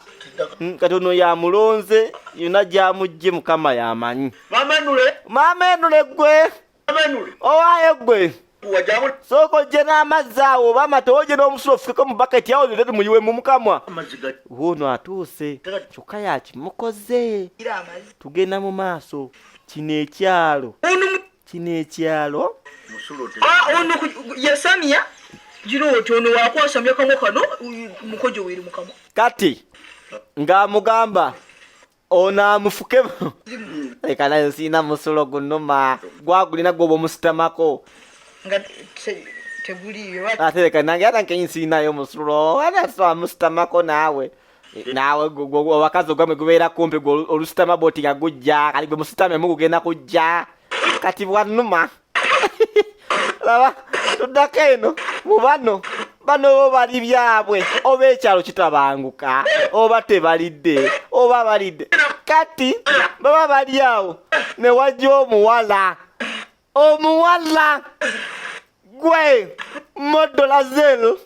kati ono yamulonze yonna gyamugye mukama yamanyi maama enule gwe owaaye gwe sooka ojje n'amazzi awo oba amata ojje n'omusulo ofukeko mu baketi awo lete tumuyiwe mu mukamwa wuuno atuuse kyokka yakimukoze tugenda mu maaso kino ekyalo ono yasamya giro oti ono wakwasamya kamwa kano mukojo weri mukama kati ng'amugamba ono amufuke leka nayo siina musulo gunuma gwagulina gwoba omusitamako nga teguliyo ate leka nange ata nkenyi siinayo musulo anaso amusitamako naawe abakazi ogwamwe gubeera kumpi gwe olusitama boti nga gujja kali gwe musitamemu gugenda kujja kati bwanuma laba tuddako eno mu bano bo bali byabwe oba ekyalo kitabanguka oba tebalidde oba balidde kati baba bali awo ne wajja omuwala gwe modola zero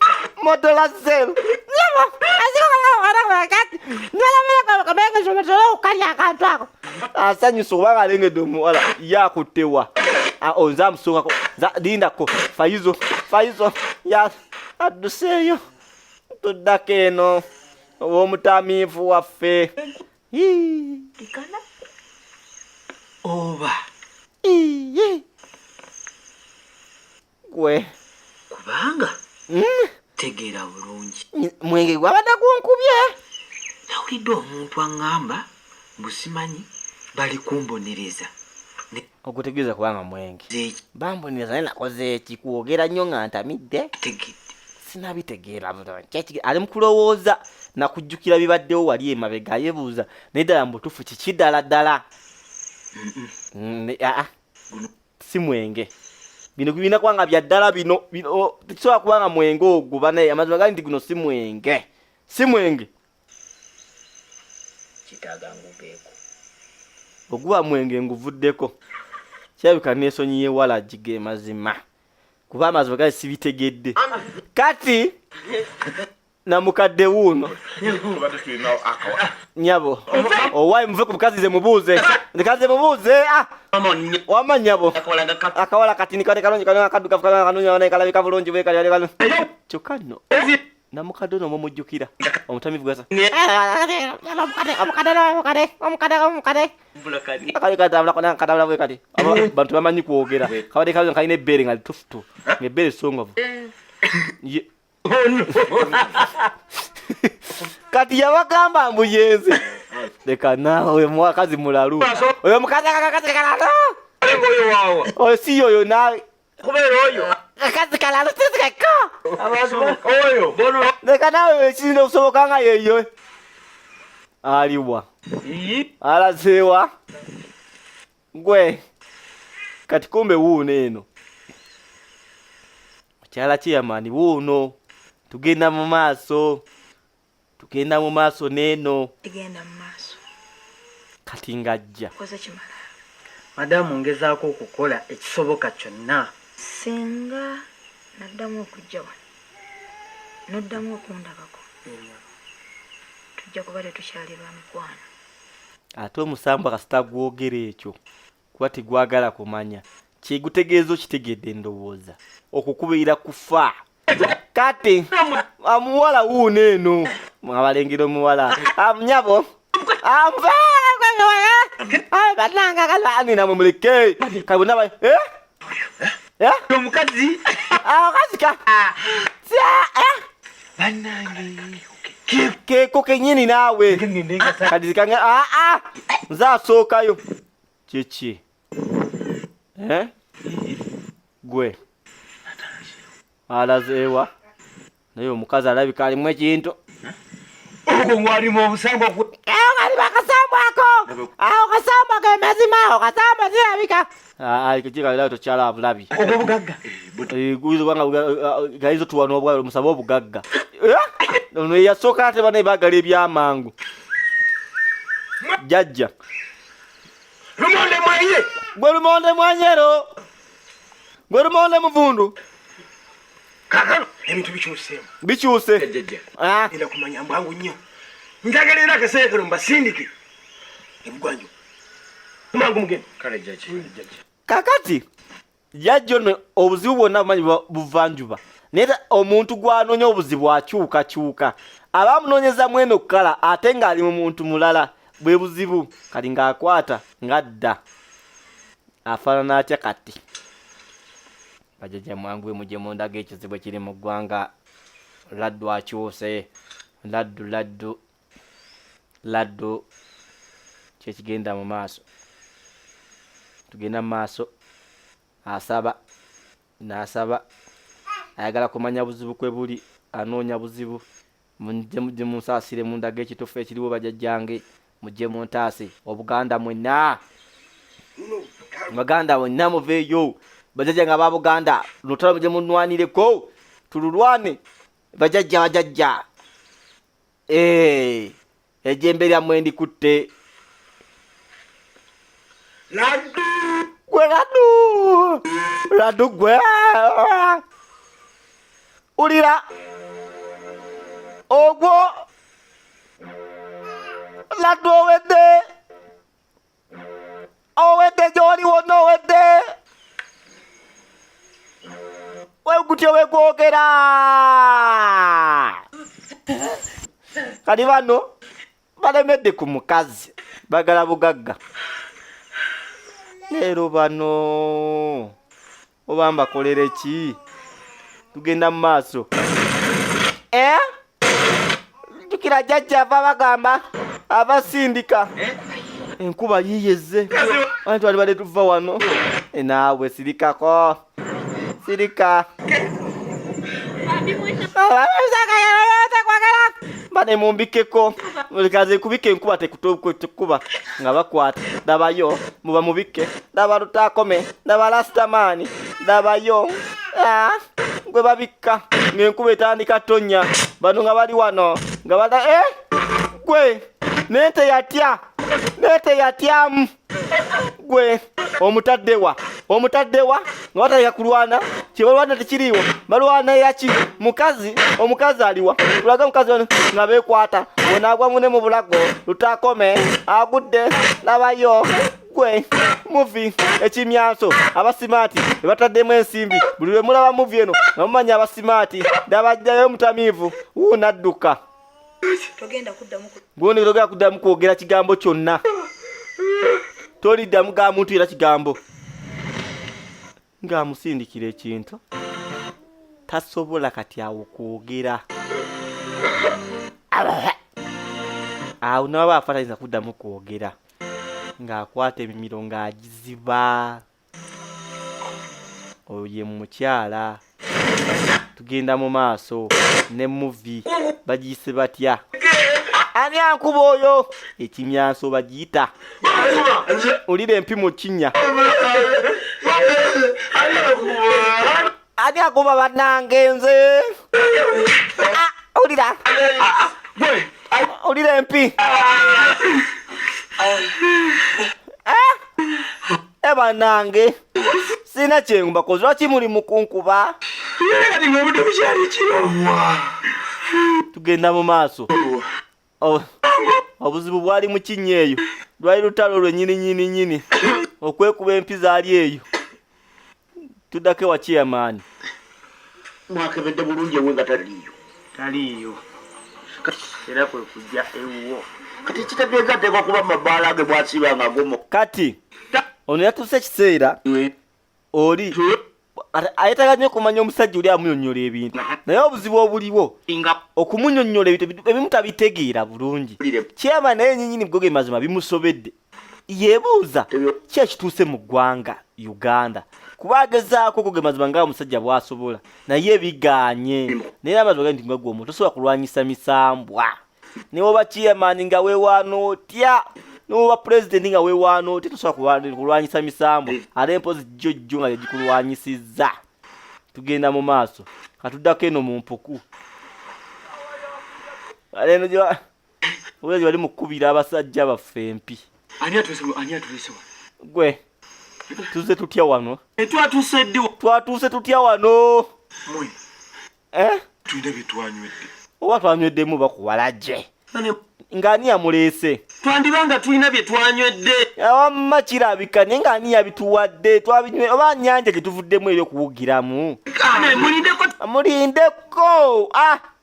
asanyusa oba alengedde omuwala yakuttewa onze amusookako lindako fayizo adduseeyo tuddako eno ow'omutamiivu waffe oba gwe kubanga tegeera bulungi mwenge gwabadde gunkubye nawulidde omuntu aŋŋamba busimanyi bali kumbonereza okutegeeza kubanga mwenge bambonereza naye nakoze eki kwogera nnyo nga ntamidde sinabitegeera bulungi ali mukulowooza nakujjukira bibaddewo wali emabega yebuuza naye ddala mubutuufu kiki ddala si mwenge bino bina kubanga bya ddala bino tekisobola kubanga mwenge oguba naye amazima gali nti guno si mwenge kitaaga ngubeeko oguba mwenge nguvuddeko kirabika n'ensonyi y'ewala gige mazima kuba amazima gali sibitegedde kati namukadde wuuno nyabo owayi muve ku bukazize mubuuze ndikaze mubuuze wama nyabo akawala katini kale kalonji kale akadduka kale kanunya ne kalabika bulungi bwe kale kale kyokka nno namukadde ono mumujjukira omutamivu gasa bantu bamanyi kwogera kabadde kalonji kalina ebbeere nga litufutu ng'ebbeere songovu kati yabagamba mbuyenze leka naawe mwakazi mulalu oyo mukazi akakazi kalalo oyo si oyo naawe akazi kalalo tisikako leka naawe ekirina okusoboka nga yeyo aliwa alazeewa gwe kati kumbe wuuno eno mukyala kiyamani wuuno tugenda mu maaso neeno kati ngajja madamu ngezaako okukola ekisoboka kyonna singa naddamu okujja wano noddamu okundabako tujja kuba tetukyali ba mikwano ate omusambu akasita gwogera ekyo kuba tegwagala kumanya kyegutegeeza okitegedde ndowooza okukubira kufa kati amuwala wuuno eno abalengera omuwala nyabo banangaanamwe muleke kabonaba omukazi akazika keko kenyini naawe kadizikanga nze asookayo kyeki gwe alazeewa naye omukazi alabika alimu ekintu ngwalimu obusambo alimu akasambo ako awo kasambo ako emazima awo kasambo zirabika kikikaira tokyala abulabi obugagga gaizo tuwana obwalo musaba obugagga ono yasooka ate bana ebagala ebyamangu jajja lumonde mwaye gwe lumonde mwanyero gwe lumonde muvundu kakano ebintu bikyuse era kumanya mbwangu nnyo njagala era akaseera kano mbasindike ebugwanju mangu mugende kale jajja kakati jajja ono obuzibu bwonna bumanyi buvanjuba naye omuntu gwanoonya obuzibu akyukakyuka abamunoonyezamu eno kukala ate ng'ali mu muntu mulala bwe buzibu kali ng'akwata ng'adda afaanana atya kati bajajja mwangu mujje mundaga ekizibu ekiri mu ggwanga laddu akyuse laddu kyekigenda mu maaso tugenda mu maaso n'asaba ayagala kumanya buzibu kwe buli anoonya buzibu mujje munsaasire mundaga ekitufu ekiriwo bajajjange mujje muntaase obuganda mwenna baganda bonna muveeyo bajajja nga babuganda lutalo mujje munwanireko tululwane bajajja ejjembe lyammwe ndikutte laddu gwe ulira ogwo laddu owedde gy'oli wonna owedde wegutyo wegwogera kati bano balemedde ku mukazi bagala bugagga leero bano oba mbakolere ki tugenda mu maaso jjukira jjajja ava bagamba abasindika enkuba yiyeze anti twalibadde tuva wano naawe sirikako sirika bane mumbikeko likaze kubika enkuba tekuba nga bakwata dabayo muba mubike daba lutakome daba lastamani dabayo gwe babika ng'enkuba etandika tonya bano nga bali wano nga bada gwe nente yatyamu gwe omutaddewa nga batandika kulwana kibalwana tekiriwo balwana yaki omukazi aliwa tulaga mukazi ono nga bekwata onagwa mune mu bulago lutakome agudde labayo gwe movie Ekimyanso abasimati bataddemu ensimbi buli lwe mulaba movie eno namumanya abasimati ndabajjayo mutamivu nadduka togenda kuddamu gwoni togenda kuddamu kwogera kigambo kyonna toliddamu ga muntu era kigambo ng'amusindikira ekintu tasobola kati awo kwogera awo naba afatanyiriza kuddamu kwogera ng'akwata emimiro ng'agiziba oyo ye mukyala tugenda mu maaso ne movie bagiyise batya ani ankuba oyo Ekimyanso bagiyita olira empimu kinnya ani akuba bannange nze olira empi bannange sina kyengumba kozi lwaki muli mukunkuba tugenda mu maaso obuzibu bwali mu kinnya eyo lwali lutalo lwennyini okwekuba empi zaali eyo tuddako ewa chairman mwakebedde bulungi ewe nga taliyo era kwe kujja ewuwo kati kitegeeza ateekwa kuba mabaala ge bwasibanga gomo kati ono yatuuse ekiseera oli ayetaaga nnyo okumanya omusajja oli amunyonnyola ebintu naye obuzibu obuliwo okumunyonnyola ebintu ebimu tabitegeera bulungi chairman naye nyinyini bwo ge mazima bimusobedde yeebuuza ki ekituuse mu ggwanga Uganda kuba agezaako okuge mazima nga omusajja bw'asobola naye bigaanye naye amazima gandi nga gwe omuntu tosobola kulwanyisa misambwa ne oba chairman nga weewaana otya n'oba president nga weewaana otya tosobola kulwanyisa misambwa ate empozi jjojjo nga yegikulwanyisizza tugenda mu maaso katuddako eno mu mpuku aleno obulezi bali mu kkubira abasajja baffe empi ani atulisewa gwe tuze tutya wano twatuuse tutya wano tulina byetwanywedde oba twanyweddemu bakuwalaje ng'ani yamuleese twandibanga tulina bye twanywedde awamma kirabika naye ng'ani yabituwadde twabinywe oba nnyanja gye tuvuddemu eby'okuwugiramu mulindeko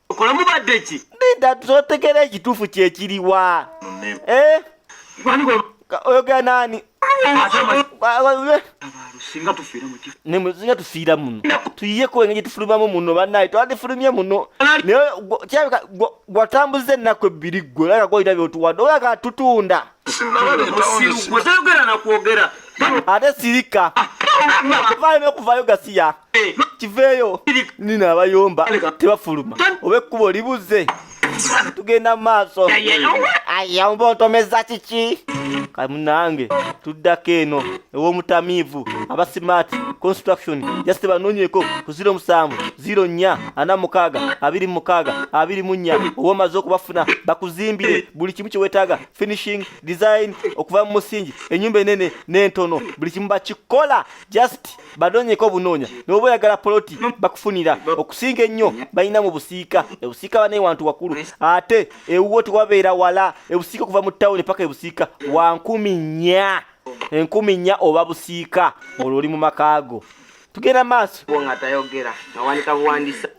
okolamu badde ki linda tusotegera ekituufu kyekiriwa oyogera naani singa tufiira muno tuyiyeko engeri tufulumamu muno bannaye twandifulumye muno naye gwatambuza ennaku ebbiri gwe olaka golina byotuwadde olaka tutunda otayogera nakwogera ate sirika vaayo n'okuvayo gasiya kiveeyo nina abayomba tebafuluma oba ekkubo libuze tugenda mu maaso ayamba ontomeza kiki kamunange tuddako eno ew'omutamiivu abasimat construction jasite banoonyeko ku 07 04 46 26 24 owomaze okubafuna bakuzimbire buli kimu kyewetaaga finishing design okuva mu musingi ennyumba enene n'entono buli kimu bakikola just banoonyeko obunoonya n'oba oyagala poloti bakufunira okusinga ennyo balina mu busiika ebusiika banaye wantu wakulu ate ewuwo tewabeera wala ebusiika okuva mu tawuni paka ebusiika wa 10,000 oba busiika olwo oli mu makaago tugenda maaso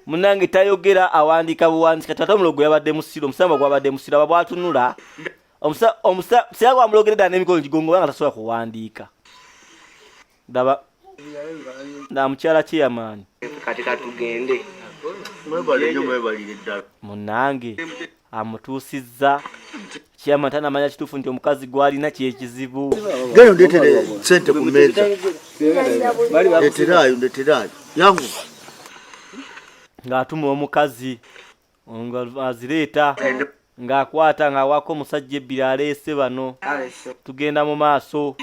munange tayogera awandiika buwandiika tata omulogo yabadde musiro omusamba gwabadde musiro aba bwatunula omusaya gwamulogeredda n'emikono gigongo banga tasobola kuwandiika daba mukyala chairman kati katugende munange amutuusizza chairman tanamanya kituufu nti omukazi gwalina kyekizibu genda ndeetere sente ku mmeeza ndeeterayo yangu ng'atuma omukazi nga azireeta ng'akwata ng'awako omusajja ebbiri aleese bano tugenda mu maaso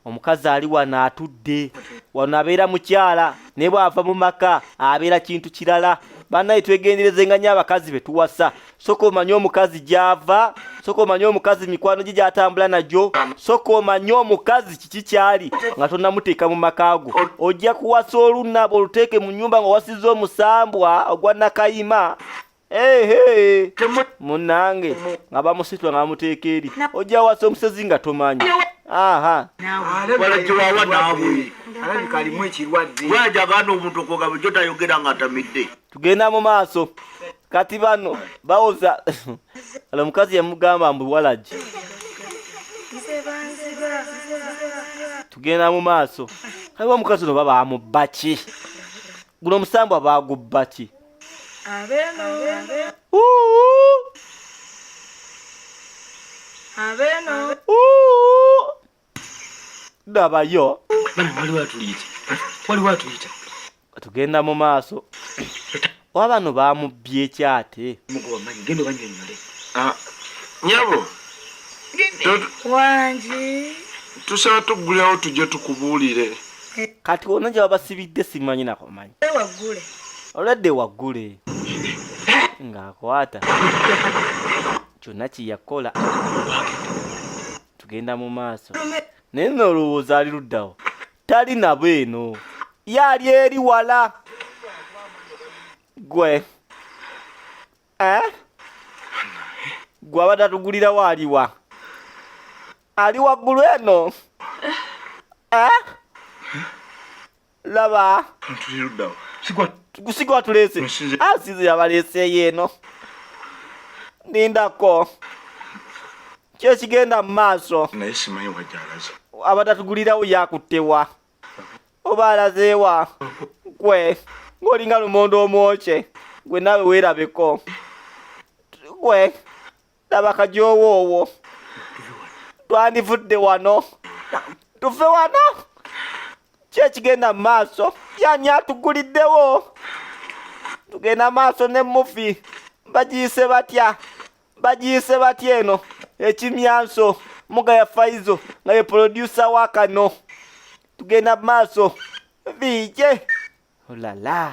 omukazi ali wano atudde wano abeera mukyala naye bw'ava mu maka abeera kintu kirala bannaye twegenderezenga nnyo abakazi be tuwasa soka omanye omukazi gy'ava soko omanye omukazi mikwano gye gyatambula najjo, soko omanye omukazi kiki kyali nga tonnamuteeka mu makaago. Ojja kuwasa olunaba oluteeke mu nnyumba nga wasizza omusambwa ogwa nakayima. Munnange nga bamusitula nga bamuteeka eri, ojja wasa omusezi nga tomanyi. Walagyewawa naabwe kalimu ekirwadde wajagana omuntu okoga bujo tayogera nga atamidde. Tugenda mu maaso kati bano bawoza ala omukazi yamugamba mbu walagi. Tugenda mu maaso kaliwo omukazi ono baba amubba ki? Guno omusambwa baagubba ki? Dabayo waliwo atuyita tugenda mu maaso wabano bamubbye ekyate. Nyabo wangi tusaba tuggulirawo tujje tukubuulire. Kati wonna gye babasibidde simanyi nakomanyi. waggule Olwadde waggule ng'akwata kyonna kiyakola. Tugenda mu maaso naye nno olowooza ali luddawo, tali nabo eno, yaali eri wala. Gwe gwe abadde atugulirawo aliwa? Ali waggulu eno. Laba Ntuliruddawo gusigwa tuleese asize yabaleeseyo eno. Nindako kyo kigenda mu maaso. naye simanyi wajalaza. Abadde atugulirawo yakuttewa oba alazeewa? Gwe ng'olinga lumondo omwokye, gwe naawe weerabeko. Gwe laba kajoowoowo, twandivudde wano tuve wano. Ki ekigenda mu maaso? Yanyi atuguliddewo. Tugenda maaso ne mufi bagiyise batya? Bagiyise batya eno? Ekimyanso Mugaya Faizo nga ye producer wa kano. Tugenda maaso biije. Ulalah.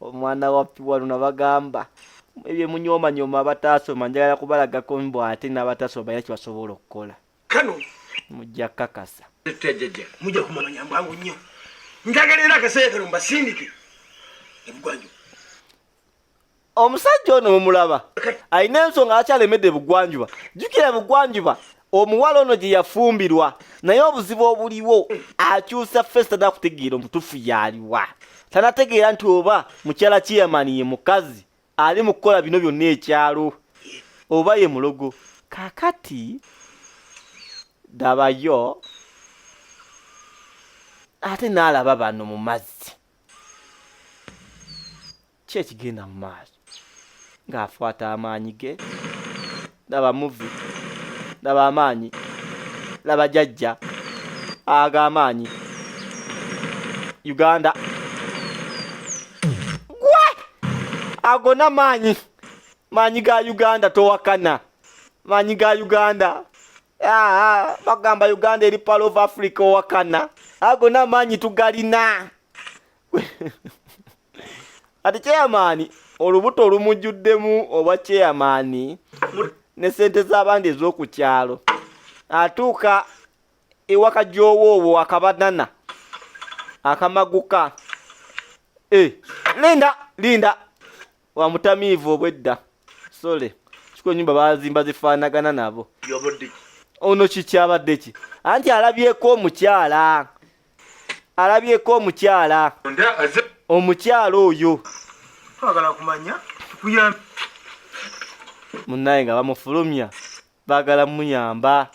Omwana wa piwa luna bagamba ebyo munyoomanyoma abataasoma njagala kubalagako mbu ate n'abataasoma balina kye basobola okukola. kano Mujja kakasa. tetejjeje mujja kumanya mbwangu nnyo njagala era akaseera kano mbasindike ebugwanju. Omusajja ono mumulaba alina ensonga akyalemedde bugwanjuba. Jjukira bugwanjuba omuwala ono gye yafumbirwa, naye obuzibu obuliwo akyusa festa nakutegeera omutuufu yaliwa. Tanategeera nti oba mukyala Chairman ye mukazi ali mu kukola bino byonna ekyalo oba ye mulogo. Kakati dabayo ate n'alaba bano mu mazzi. Ki ekigenda mu maaso? Ng'afuata amaanyi ge. Laba muvi, laba amaanyi, laba jjajja ag'amaanyi. Uganda gwe agona maanyi, maanyi ga Uganda towakana, maanyi ga Uganda. Bagamba Uganda eri part of Africa owakana, agona maanyi tugalina. Ati Chairman olubuto olumujjuddemu oba Chairman ne sente z'abandi ez'oku kyalo, atuuka ewaka gy'owoowo akabanana akamaguka. Linda wamutamiivu obwedda sole kiko nyumba bazimba zifaanagana nabo. Ono kikyabadde ki? Anti alabyeko omukyala, omukyala oyo twagala kumanya tukuyambe. munnaye nga bamufulumya baagala muyamba.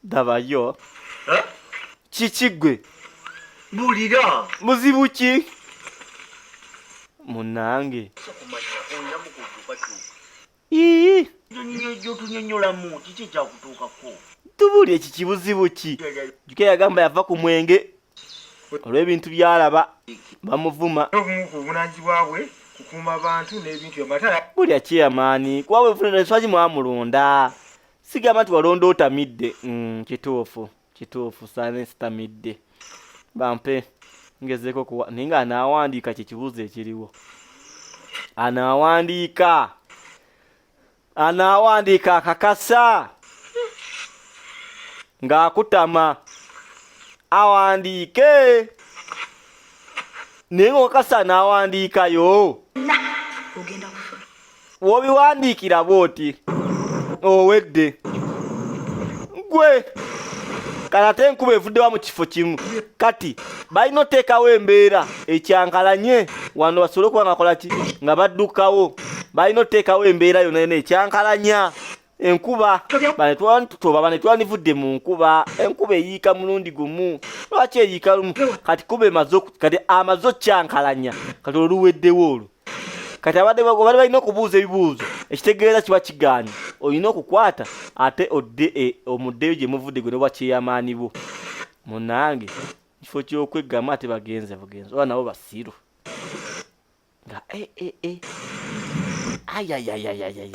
Dabayo kiki gwe? Bulira Muzibu ki? Munnange gyotunyonyolamu kiki ekyakutuukako? tubuli eki kibuzibu ki? Juke yagamba yava ku mwenge olw'ebintu byalaba bamuvuma. obumu ku buvunaanyizibwa bwe kukuuma abantu n'ebintu byamatala. Bulya Chairman kuba bwefunira enswagi mwamulonda, sigamba nti walonda otamidde. Kituufu saane sitamidde. Bampe ngezeeko kuwa naye nga anaawandiika kye kibuuzo ekiriwo. Anaawandiika anawandiika akakasa ng'akutama awandiike naye ng'okakasa n'awandiikayo ogenda kufa wobiwandiikira bw'oti owedde gwe kati enkuba evuddewa mu kifo kimu kati balina oteekawo embeera ekyankalanye wano basobole okuba nga kola ki nga baddukawo balina oteekawo embeera yonna yonna ekyankalanya enkuba banetwaba banetwanivudde mu nkuba enkuba eyiika mulundi gumu lwaki eyiika lumu kati kuba kati amaze okyankalanya kati oluweddewo olwo kati abadde balina okubuuza ebibuuzo ekitegeeza kiba kigaanye olina okukwata ate omuddeyo gye muvudde gwe nobwakyeyamaani bo munange kifo ky'okweggamu ate bagenze oba nabo basiru nga ayayayayayay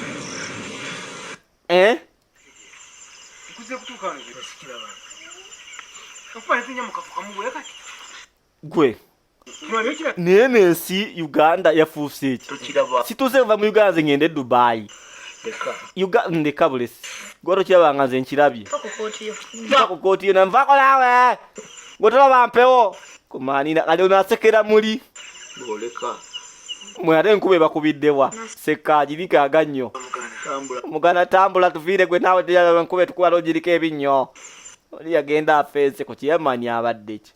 gwe naye n'ensi Uganda yafuuse eki situuse nva mu Uganda nze ngende Dubai ndeka bulesi gwe tokirabanga nze nkirabye nva ku kooti yo nanvaako naawe gwe tolaba mpewo kumaanina kati onaasekera muli mwe ate enkuba ebakubiddewa sekkaagirikaaga nnyo mugana tambula tuviire gwe naawe teyalaba enkuba etukubala ogiriko ebinnyo oli yagenda afeese ku kiyamani abadde ki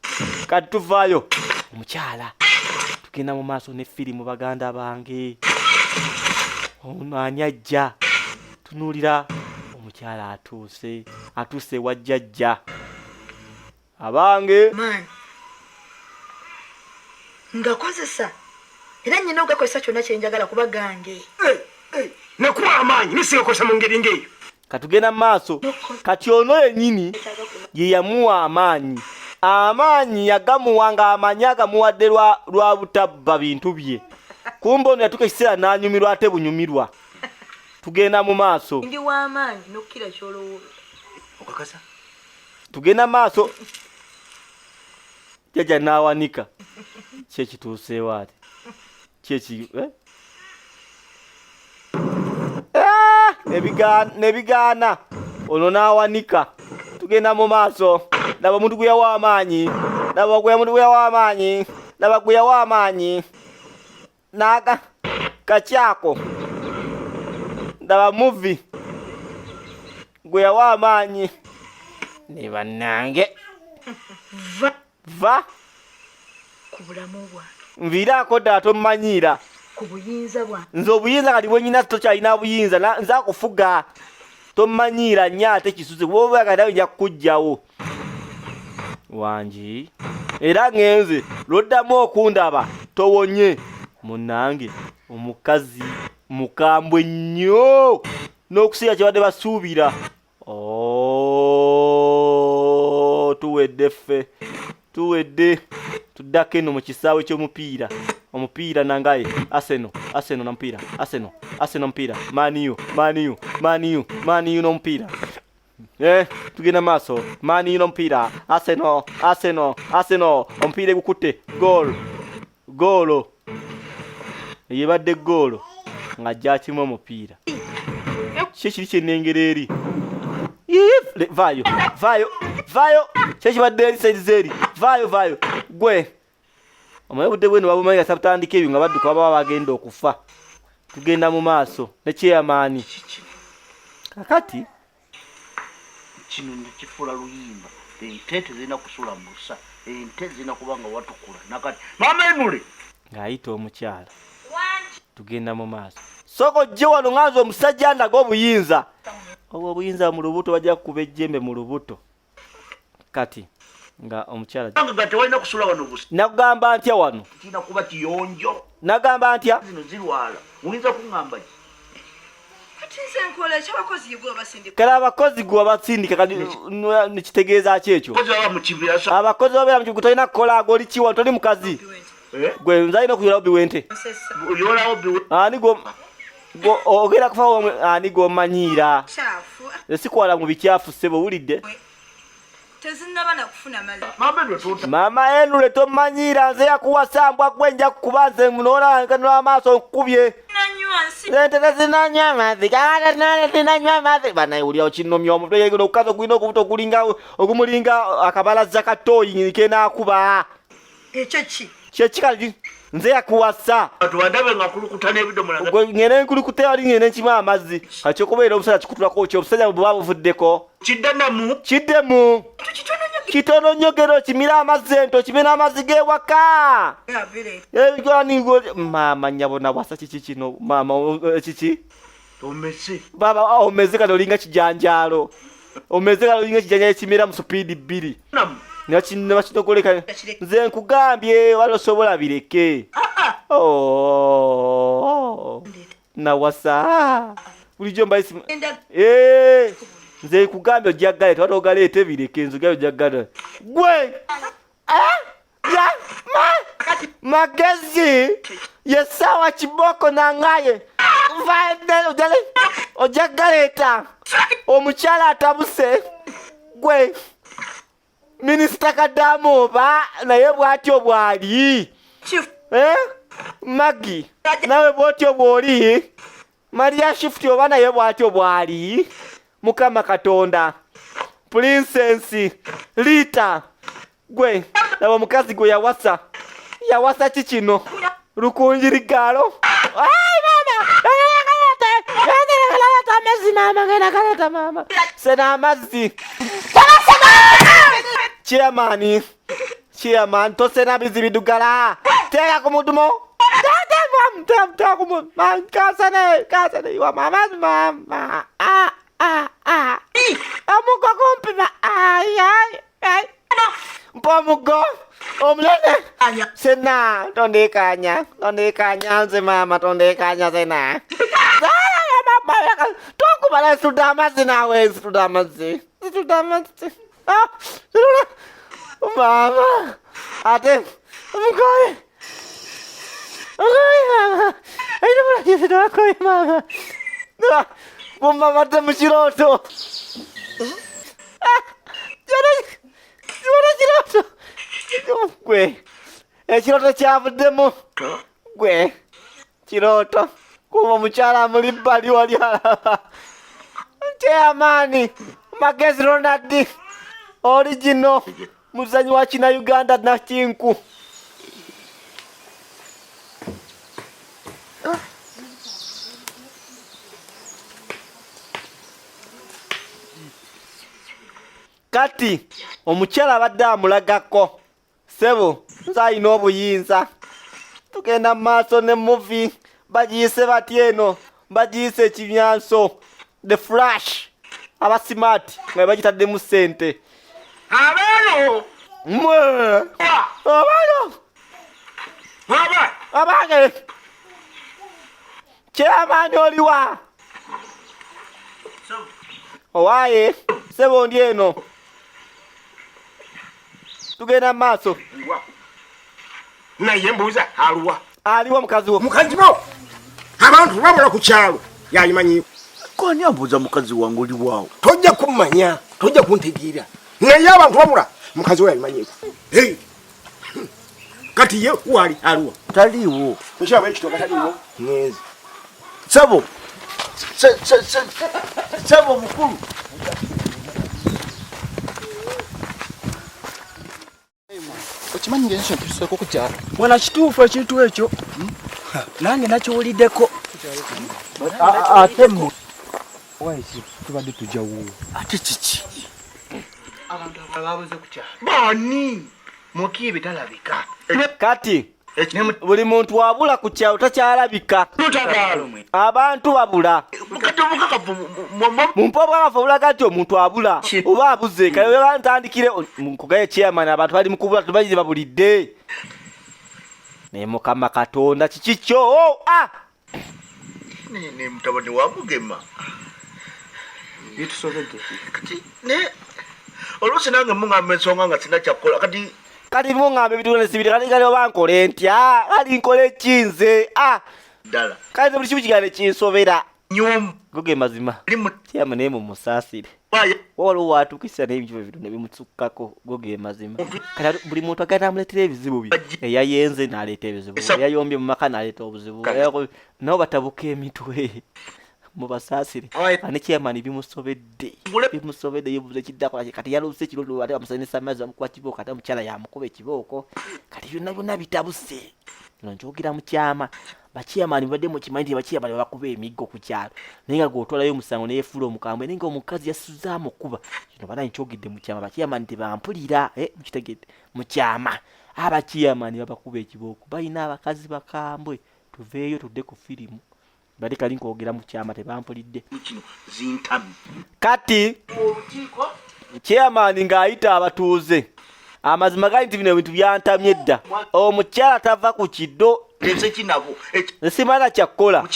kati tuvaayo omukyala tugenda mu maaso ne firimu baganda bange ono ani ajja tunuulira omukyala atuuse wajjajja abange ngakozesa era nyina ogakozesa kyonna kyenjagala kuba gange nakuba amaanyi nisigakozesa mu ngeri ng'eyo katugenda mu maaso kati ono yennyini ye yamuwa amaanyi yagamuwa ng'amanyi agamuwadde lwa butabba bintu bye kumba ono yatuuka ekiseera n'anyumirwa ate bunyumirwa tugenda mu maaso ndi w'amaanyi n'okkira ky'olowooza okakasa tugenda mu maaso jjajja n'awanika kyekituuseewo ate nebigaana ono n'awanika tugenda mu maaso laba omuntu gwe yawa amaanyi laba gwe yawa amaanyi naga kakyako laba muvi gwe yawa amaanyi ne bannange va ku bulamu bwange nviiraako ddala tommanyiira ku buyinza bwange nze obuyinza kati bwenyina tokyalina buyinza nze akufuga tommanyiira nnyo ate kisuze woba kati awo nja kukuggyawo wangi era ngenze lwoddamu okundaba towonye munnange omukazi mukambwe nnyo n'okusiga kyebadde basuubira tuwedde ffe tuddako eno mu kisaawe ky'omupiira omupiira nangaye Arsenal n'omupiira Arsenal mupiira maniyu n'omupiira tugenda maaso maniyu n'omupiira Arsenal omupiira egukutte goolo yebadde goolo nga gyakimu omupiira kiri kyenengera eri vaayo kyekibadde eri saizi eri vaayo gwe omanyi budde bweno babumanyira sabutandika ebyo nga badduka baba bagenda okufa tugenda mu maaso nekyeyamaani kakati kino nekifuula luyimba ente tezirina kusula mu busa ente zirina kuba nga watukula nakati mama Emule ng'ayita omukyala tugenda mu maaso soko gye wano nganze omusajja ndaga obuyinza obwo obuyinza mu lubuto bajja kukuba ejjembe mu lubuto kati nga omukyala tewalina kusula wano busa nagamba ntya wano kirina kuba kiyonjo nagamba ntya zino zirwala oyinza kuŋŋamba ki kati nze nkola ekyabakozi gwe basindika kale abakozi gwe basindika kati nekitegeeza ki ekyo abakozi babeera mu kibuga tolina kukola oli kiwa toli mukazi gwe nze alina okuyolawo biwente ani ogenda kufa ani gwomanyiira esikwala mu bikyafu ssebo owulidde tezinaba nakufuna mali mama Enule tomanyiira nze yakuwasa mbwa gwe nja kukuba nze noolanga n'amaaso nkubye Sente zinanywa amazzi kakata zinanywa amazzi bana uli okinomya omutwe yegino okukaza okulina okubuto okulinga okumulinga akabalaza katoyi kenaakuba ekyo ki kyekikali nze yakuwasa tuwandabe nga kulukutana ebidomola ngene nkulukuta ali ngene nkima amazzi kati okubeera omusajja kikutulako ki obusajja bwe buvuddeko kiddemu kitono nnyo gero okimira amazzi ento okimira amazzi g'ewaka maama nyabona wasa kiki kino maama kiki baba omeze kati olinga kijanjaalo omeze kati olinga kijanjaalo ekimira mu supiidi 2 nebakinogoleka nze nkugambye wali osobola bireke nawasa bulijjo mbaisi nze nkugambye ojjaggale tewata ogaleete bireke nze ogambye ojjaggale gwe magezi yesawa kiboko nangaye ojjaggaleeta omukyala atabuse gwe Minisita Kadamu oba naye bwatyo bwali Magi nawe bwatyo bwoli Maria Shift oba naye bwatyo bwali Mukama Katonda Princess Lita gwe nabo mukazi gwe yawasa kikino lukunjirigalo mama sena amazzi Chairman tosena bizi bidugala tega kumudumo kasane iwa mama amugo kumpiba mpomugo omulene sena tondekanya nze mama tondekanya sena tokubala studamazi nawe studamazi mama ate mkoye mama aina mwana jisida wakoye mama mama te mchiroto jona chiroto gwe echiroto kyavudemu gwe chiroto kuba mukyala mulibbali wali alaba Chairman Magezi Ronald original muzanyi wa China Uganda na Chinku kati omukyala abadde amulagako sebo nzayina obuyinza tugenda maaso ne movie bagiyise batyeno bagiyise Ekimyanso The Flash abasimati nga bagitaddemu ssente abano abange Chairman oliwa owaye sebo ndi eno tugenda maaso naye mbuuza aliwa mukazi wo abantu babula ku kyalo yayimanyi Kwani ambuza mukazi wangu oli wawo tojja kumanya tojja kuntegeera naye abantu babula mukazi we yayimanyiko kati ye wali aliwa taliwo mukyaba ekitoka taliwo mwezi sabo sabo mukulu okimanyire ensho ntuseko kukyala mwana kituufu ekintu ekyo nange nakiwuliddeko ate mu waisi tubadde tujawo ate kiki abantu ababuze kukyala bani mukiibe talabika kati buli muntu wabula ku kyalo takyalabika abantu babula mumpa obwagafu obulaga nti omuntu abula oba abuze kale weba ntandikire nkugaye Chairman abantu bali mukubula tubayize babulidde naye Mukama Katonda kiki kyo ne mutabani wamugema bitusobedde kati ne oluusi nange muŋŋamba ensonga nga sina kyakukola kati muŋŋamba ebituula nesibiri kati kali oba nkole ntya kali nkole ekinze ddala kati buli kimu kigala kinsobera nyumba goge mazima Chairman naye mumusaasire waliwo watukisa n'ebyo ebintu ne bimutsukako goge mazima kati buli muntu agenda amuleetera ebizibu bye eyayenze n'aleeta ebizibu eyayombye mu maka n'aleeta obuzibu nabo batabuka emitwe mubasaasire ani chairman bimusobedde yebuze kiddako kati yaluse ekirolo ate bamusanyisa amazzi bamukuba kibooko ate omukyala yamukuba ekibooko kati byonna bitabuse no njogera mu kyama bachairman badde mu kimanyi nti bachairman bakuba emiggo ku kyalo naye nga gw'otwalayo omusango neyefuula omukambwe naye nga omukazi yasuzaamu okuba kino bana nkyogedde mu kyama bachairman tebampulira mukitegedde mu kyama abachairman babakuba ekibooko balina abakazi bakambwe tuveeyo tudde ku firimu bali kali nkwogera mu kyama tebampulidde kati chairman ng'ayita abatuuze amazima gali nti bino ebintu byantamye edda omukyala tava ku kiddo nesimala kyakkola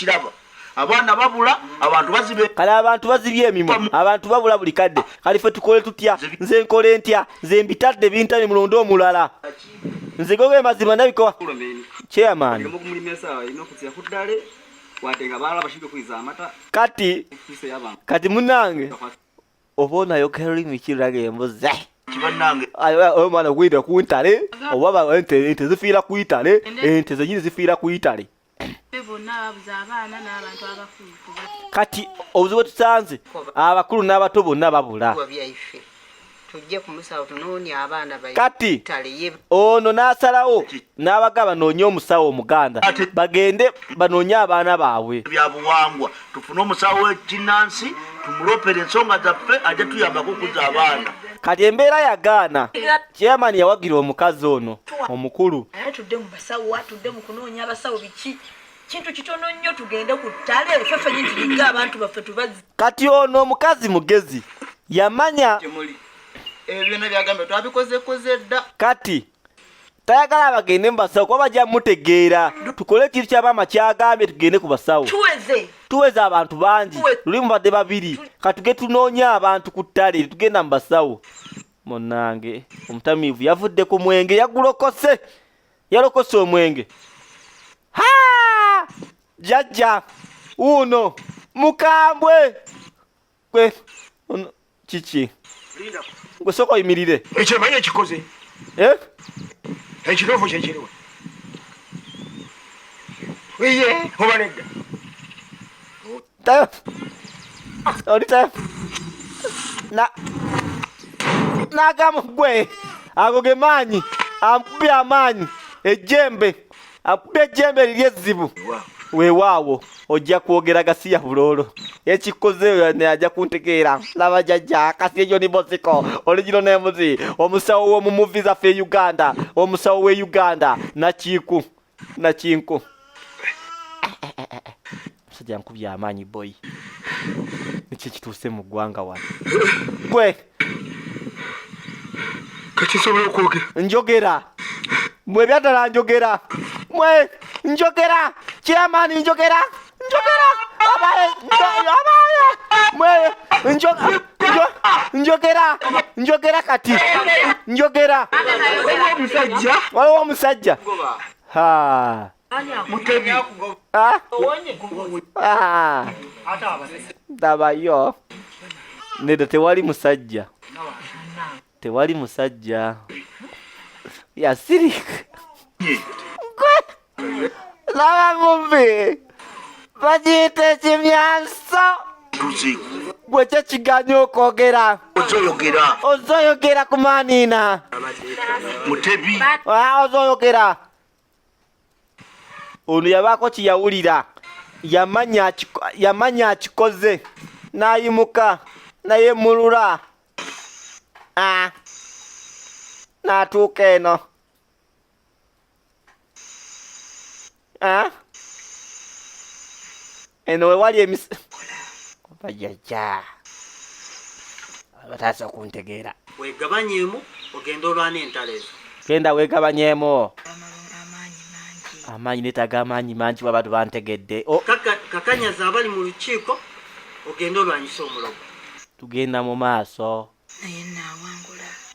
abaana babula abantu bazibe kale abantu bazibye emimwa abantu babula buli kadde kale ffe tukole tutya nze nkole ntya nze mbitadde bintamye mulondo omulala nze goge mazima ndabikowa chairman kati munange oba onayogera olulimi kirulaga embuzi omwana gwida ku ntale oba ente zifiira ku itale ente zenyini zifiira ku itale kati obuzibu bwe tusanze abakulu n'abato bonna babula kati ono n'asalawo n'abaga banoonye omusawo omuganda bagende banoonye abaana baabwe byabuwangwa tufune omusawo w'ekinnansi tumulopera ensonga zaffe ajja tuyambako okuza abaana kati embeera yagaana chairman yawagira omukazi ono omukulu atudde mu basawo atudde mu kunoonya abasawo biki kintu kitono nnyo tugende ku ttale ffeffe nyinti liga abantu baffe tubazi kati ono omukazi mugezi yamanya ebyonna byagambe twabikozekoze dda kati tayagala bagende mu basawo kuba bajja mutegeera tukole ekintu ky'amaama kyagambye tugende ku basawo tuweze abantu bangi luli mubadde babiri katuge tunoonya abantu ku ttale tugenda mu basawo munange omutamiivu yavudde ku mwenge yalokose omwenge jajja uno mukambwe gwe kiki gwe sooka oyimirire ekyemanyi ekikoze ekiroofu kyekiriwe iye oba nedda olita nagamu gwe ago ge maanyi amukubye amaanyi ejjembe akubye ejjembe liri ezzibu weewaawo ojja kwogera gasiya buloolo ekikoze ajja kuntegeera laba jajja kasi ejo ni bosiko oligiro n'embuzi omusawo w'omu muvi zaffe e Uganda omusawo w'e Uganda nakinku musajja nkubye amaanyi boy nikyo kituuse mu ggwanga wano gwe kati nsobola okwogera njogera mwe byaddala njogera mwe njogera chairman njogera njogera kati njogera waliwo omusajja dabayo nedda tewali musajja yasirika laba mubi bagiyita ekimyanso gwe kyo kiganya okwogera ozoyogera ku maaniina mutebi ozoyogera ono yabaako kiyawulira yamanya akikoze n'ayimuka nayemulula n'atuuka eno eno wewali obajaja bataasa okuntegeera wegabanyeemu ogenda olwana entalo ezo genda wegabanyeemu amaanyi neetaaga amaanyi mangi wabantu bantegedde kakanyaza abali mu lukiiko ogenda olwanyisa omulogo tugenda mu maaso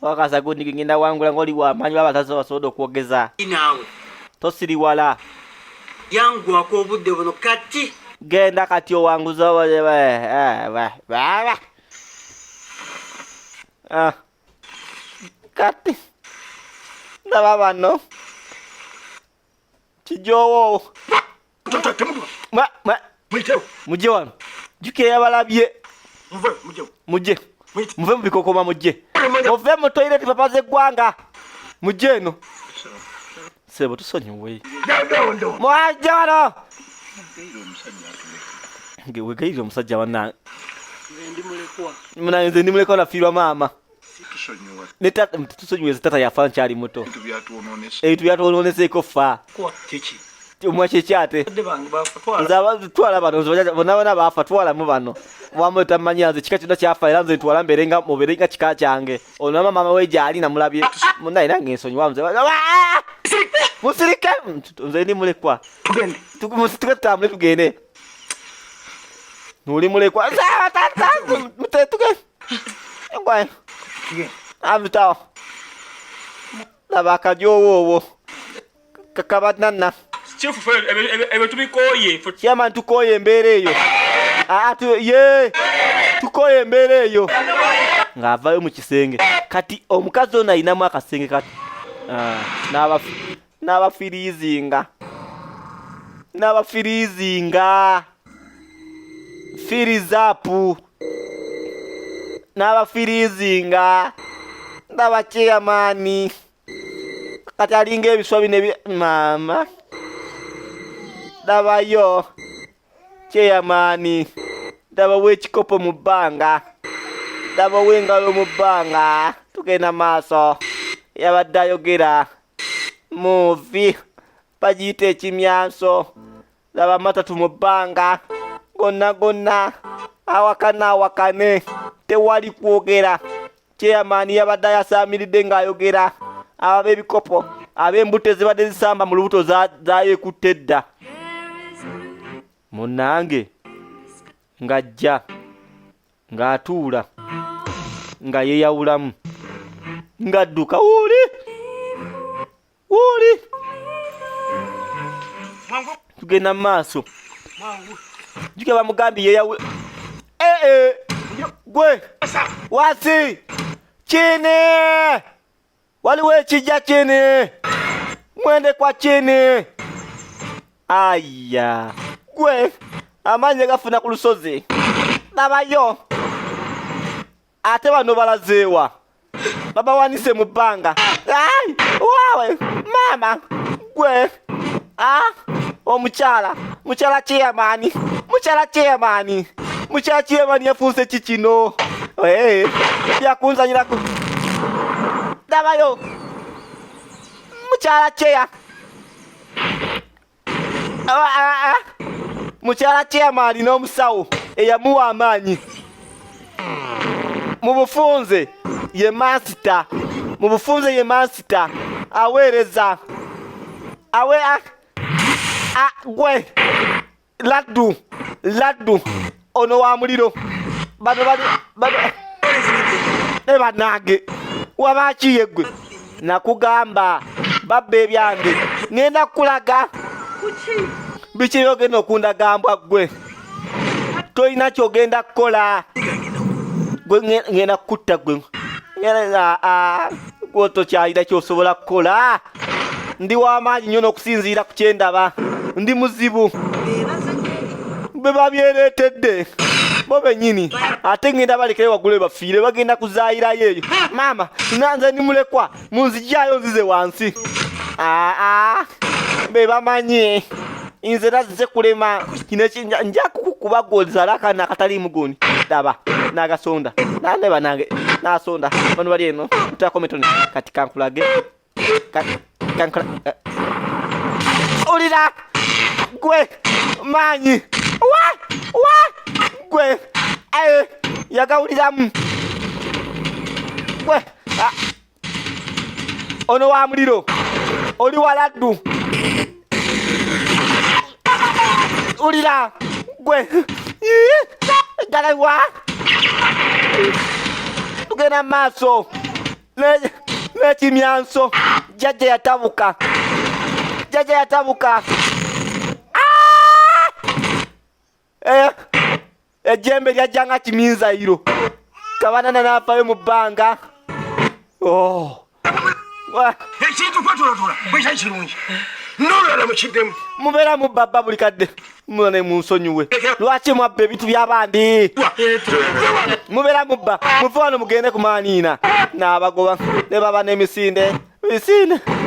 wakasa gundi ngenda wangula ng'oli wamaanyi babataasa basobola okwogeza naawe tosiriwala yangwako obudde buno kati genda kati owanguza Kati ndaba bano kijowo mujje wano jukira yabalabye mujje muve mu bikokoma mujje muve mu toilet papa z'eggwanga mujje eno sebo tusonyiwe mwajja wano wegayirira omusajja bannange nze ndi mulekwa nafiirwa maama tusonyiweze tata yafa nkyali muto ebintu byatwononeseeko ffa omwa kyekyate twala bano bonna bonna baafa twalamu bano wamu tamanyi nze kika kyonna kyafa era nze ntwala mubeerenga kika kyange olunama maama we gyali namulabye munnaye nange ensonyiwa nze musirike nze ndi mulekwa tukatambule tugende nuli mulekwa engwaye avitawo laba akajoowoobwo kakabanana kyama tukoye embeera eyo tukoye embeera eyo ng'avayo mu kisenge kati omukazi ono ayinamu akasenge kati n'abafiriizinga firizapu n'abafiriizinga n'abacheyamani kati alinga ebiswa bine mama ndabayo cheyamani ndabawo ekikopo mu bbanga ndabawo engalo mu bbanga tugenda maaso yabadde ayogera muvi bagiyita ekimyanso ndaba matatu mu bbanga gonna awakane tewali kwogera cheyamani yabadde ayasaamiridde ng'ayogera ab'ebikopo ab'embuto ezibadde zisamba mu lubuto zayekutte dda munnange ng'ajja ng'atuula nga yeeyawulamu ng'adduka wuuli tugenda mu maaso juke bamugambye yeeyawula gwe wasi kini waliwo ekijja kini mwende kwa kini aya gwe amaanyi gafuna ku lusozi nabayo ate bano balazeewa babawanise mu bbanga waawe maama gwe mukyala cheyamani yafunse kikino byakunzanyiraku dabayo mukyala cheya mukyala cheyamani n'omusawo eyamuwa amaanyi mu bufunze ye mansita aweereza gwe laddu ono wa muliro bano banange wabakiye gwe nakugamba babba ebyange ngenda kukulaga biki byogenda okundagambwa gwe tolina kyogenda kukola gwe ngenda kukutta gwe gwotokyalina kyosobola kukola ndi w'amaanyi nnyo n'okusinziira ku kyendaba ndi muzibu be babyereetedde bo bennyini ate ngenda balekere waggulu bafiire bagenda kuzaayirayo eyo maama nanze ndi mulekwa munzijjaayo nzize wansi be bamanyi nze nazize kulema kino nja kukukuba gwozala akaana akataliimu goni daba n'agasonda nandeba nange n'asonda bano bali eno tutakometoni kati kankulage olira gwe maanyi gwe yagawuliramu gwe ono wa muliro oli waladdu ulira gwe galawa tugenda maaso n'ekimyanso jjajja yatabuka ejjembe lyajjanga kiminzayiro Kabanana n'afayo mu bbanga. Oh. Ekintu kwetulotula bwekya kirungi n'olala mukiddemu Mubeera mu baba buli kadde mune munsonyiwe lwaki mwabba ebintu by'abandi mubeera mubba muve wano mugende ku maaniina n'abagoba ne baba n'emisinde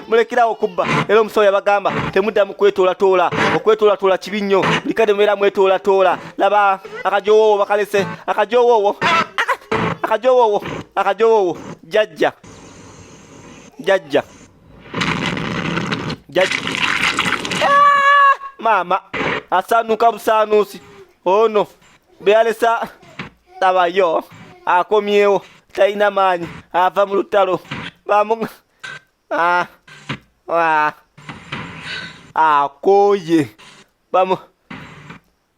mulekirawo okubba era omusawo yabagamba temudda mu kwetoolatola okwetoolatola kibi nnyo buli kadde mubeera mwetoolatola laba akajowoowo bakalese akajowoowo jjajja mama asanuka busanusi ono beyalesa tabayo akomyewo talina maanyi ava mu lutalo akoye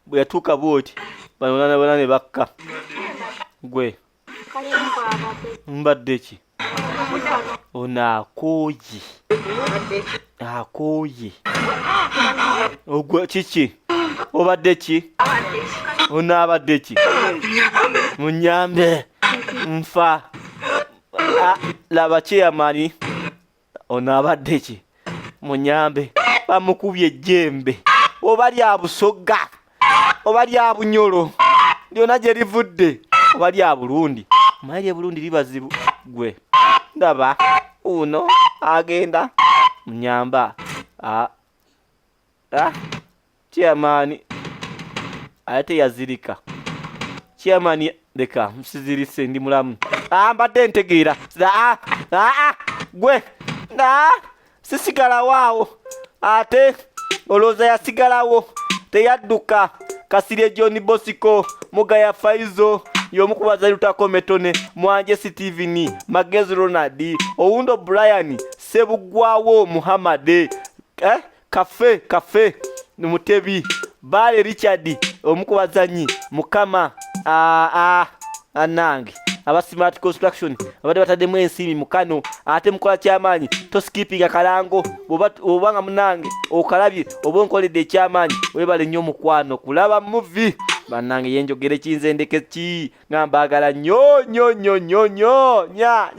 bwe yatuuka bwoti banona ne bakka gwe mbadde ki ono akoye ogwa kiki obadde ki ono abadde ki munyambe nfa laba kyeyamani ono abadde ki munyambe bamukubye ejjembe oba lya busoga oba lya bunyolo lyona gye livudde oba lya Burundi mali lye Burundi libazibu gwe ndaba uno agenda munyamba chairman ate yazirika chairman leka msizirise ndi mulamu mbadde ntegeera gwe sisigala waawo ate olowooza yasigalawo teyadduka Kasirye John Bosiko Mugaya Faizo yomukubaza lutako metone Mwanje Steven Magezi Ronald Oundo Brian Sebugwawo Muhammad Cafe Mutebi Bale Richard omukubazanyi Mukama anange aba Smart Construction abade batademu ensimi mukano ate mukola kyamaanyi to skipping akalango obanga munange okalabye obonkolede kyamaanyi webale nnyo mukwano kulaba movie banange yenjogere kinzendeke ki ngamba agala nnyo nya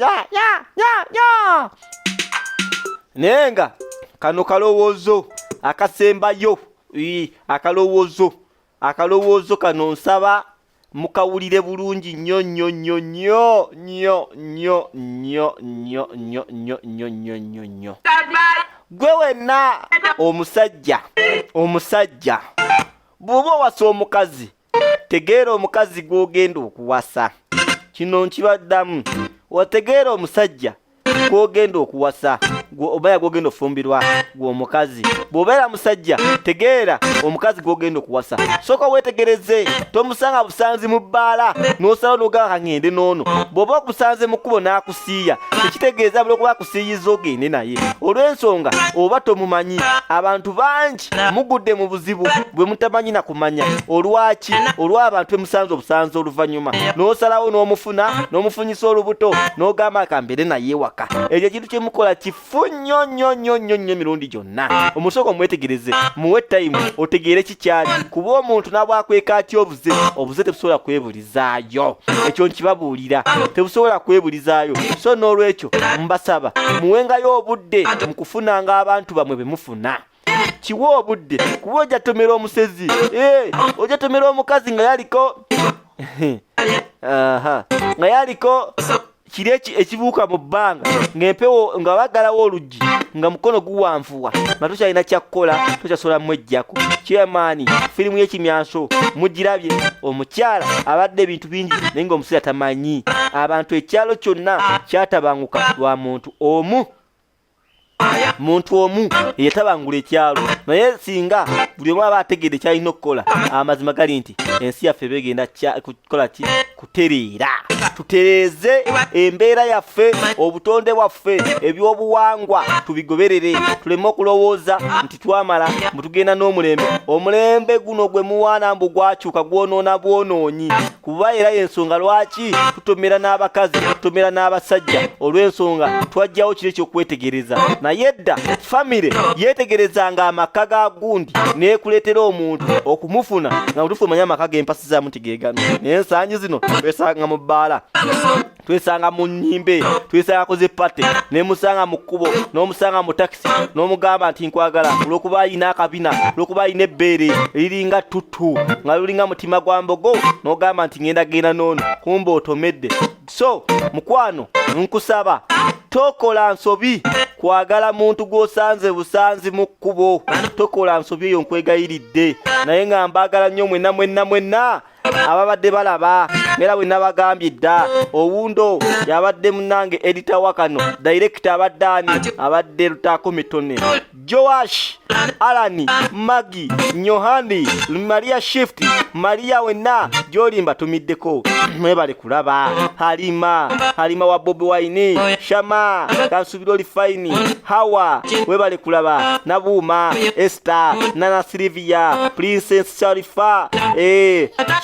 nenga kano kalowoozo akasembayo akalowoozo kano nsaba mukawulire bulungi nnyo gwe wenna omusajja bw'oba owasa omukazi tegeera omukazi gw'ogenda okuwasa kino nkibaddamu otegeera omusajja gw'ogenda okuwasa oba gw'ogenda ofumbirwa gw'omukazi bw'obeera musajja tegeera omukazi gw'ogenda okuwasa sooka weetegereze tomusanga busanzi mu bbaala n'osalawo n'ogamba ngende n'ono bw'oba okusanze mu kkubo n'akusiiya tekitegeeza buli okuba akusiiyiza ogende naye olw'ensonga oba tomumanyi abantu bangi mugudde mu buzibu bwe mutamanyi na kumanya olwaki olw'abantu emusanze obusanzi oluvannyuma n'osalawo n'omufuna n'omufunyisa olubuto n'ogamba kambere naye waka ekyo kintu kyemukola kifu nnyo mirundi gyonna omusooka omwetegereze muwe time otegeere kikyali kuba omuntu n'abwakweka atya obuze tebusobola kwebulizaayo ekyo nkibabuulira tebusobola kwebulizaayo so n'olwekyo mbasaba muwengayo obudde mu kufunanga abantu bamwe be mufuna kiwe obudde kuba ojja tomera omusezi ojja tomera omukazi nga yaliko kiri ekibuuka mu bbanga ng'empewo nga baggalawo oluggi nga mukono guwanvuwa nga tokyalina kyakkola tokyasobola mwejjako kyemaani firimu y'ekimyanso mugirabye omukyala abadde ebintu bingi naye ng'omusajja tamanyi abantu ekyalo kyonna kyatabanguka lwa muntu omu yetabangula ekyalo naye singa buli omu aba ategeedde kyalina okukola amazima gali nti ensi yaffe begenda kukola ki kutereera tutereeze embeera yaffe obutonde bwaffe ebyobuwangwa tubigoberere tuleme okulowooza nti twamala mutugenda n'omulembe omulembe guno gwe muwaana mbu gwakyuka gwonoona bwonoonyi kuba era y'ensonga lwaki tutomera n'abakazi tutomera n'abasajja olw'ensonga twajjawo kiri ekyokwetegereza naye dda famire yeetegerezanga amaka amaka ga gundi neekuleetera omuntu okumufuna nga mutufu omanya amaka g'empasizaamu tigegano naye ensangi zino twesanga mu bbaala twesanga mu nnyimbe twesanga koze pate nemusanga mu kkubo n'omusanga mu takisi n'omugamba nti nkwagala olw'okuba ayina akabina olw'okuba ayina ebbeere eriringa tuttu nga lulinga mutima gwa mbogo n'ogamba nti genda noono kumba otomedde. So mukwano nkusaba tokola nsobi kwagala muntu gw'osanze busanzi mu kkubo, tokola nsobi eyo nkwegayiridde. Naye nga mbaagala nnyo mwenna ababadde balaba era bwe nabagambye dda owundo yabadde munange edita wakano director abaddani abadde Lutaako Mitone Joash Alani Magi Nyohani Maria Shift Maria wenna jolimba tumiddeko mwebale kulaba Halima wa Bobi Wine Shama Kansubiro oli fine Hawa webale kulaba Nabuma Esther Nana Silvia Princess Sharifa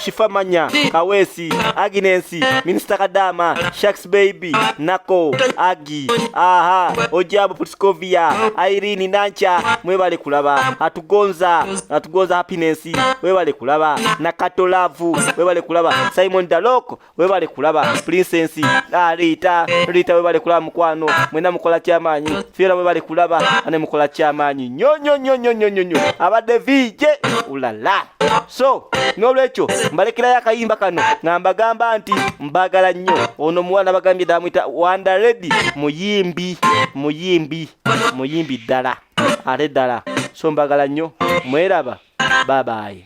Shifamanya Kawesi Agnes Minister Kadama Shaks Baby Nako Agi Ojabu Putskovia Irene Nancha mwebale kulaba Atugonza Happiness webale kulaba Nakatolavu webale kulaba Simon Daloko webale kulaba Princess Rita webale kulaba mukwano mwena mukola kyamanyi Fiera webale kulaba ane mukola kyamanyi nyo abadde VJ Ulalah. So nolwekyo mbalekerayo akayimba kano nga mbagamba nti mbagala nnyo ono muwana bagambye damwita Wanda Lady muyimbi ddala ate ddala. So mbagala nnyo mweraba bye bye.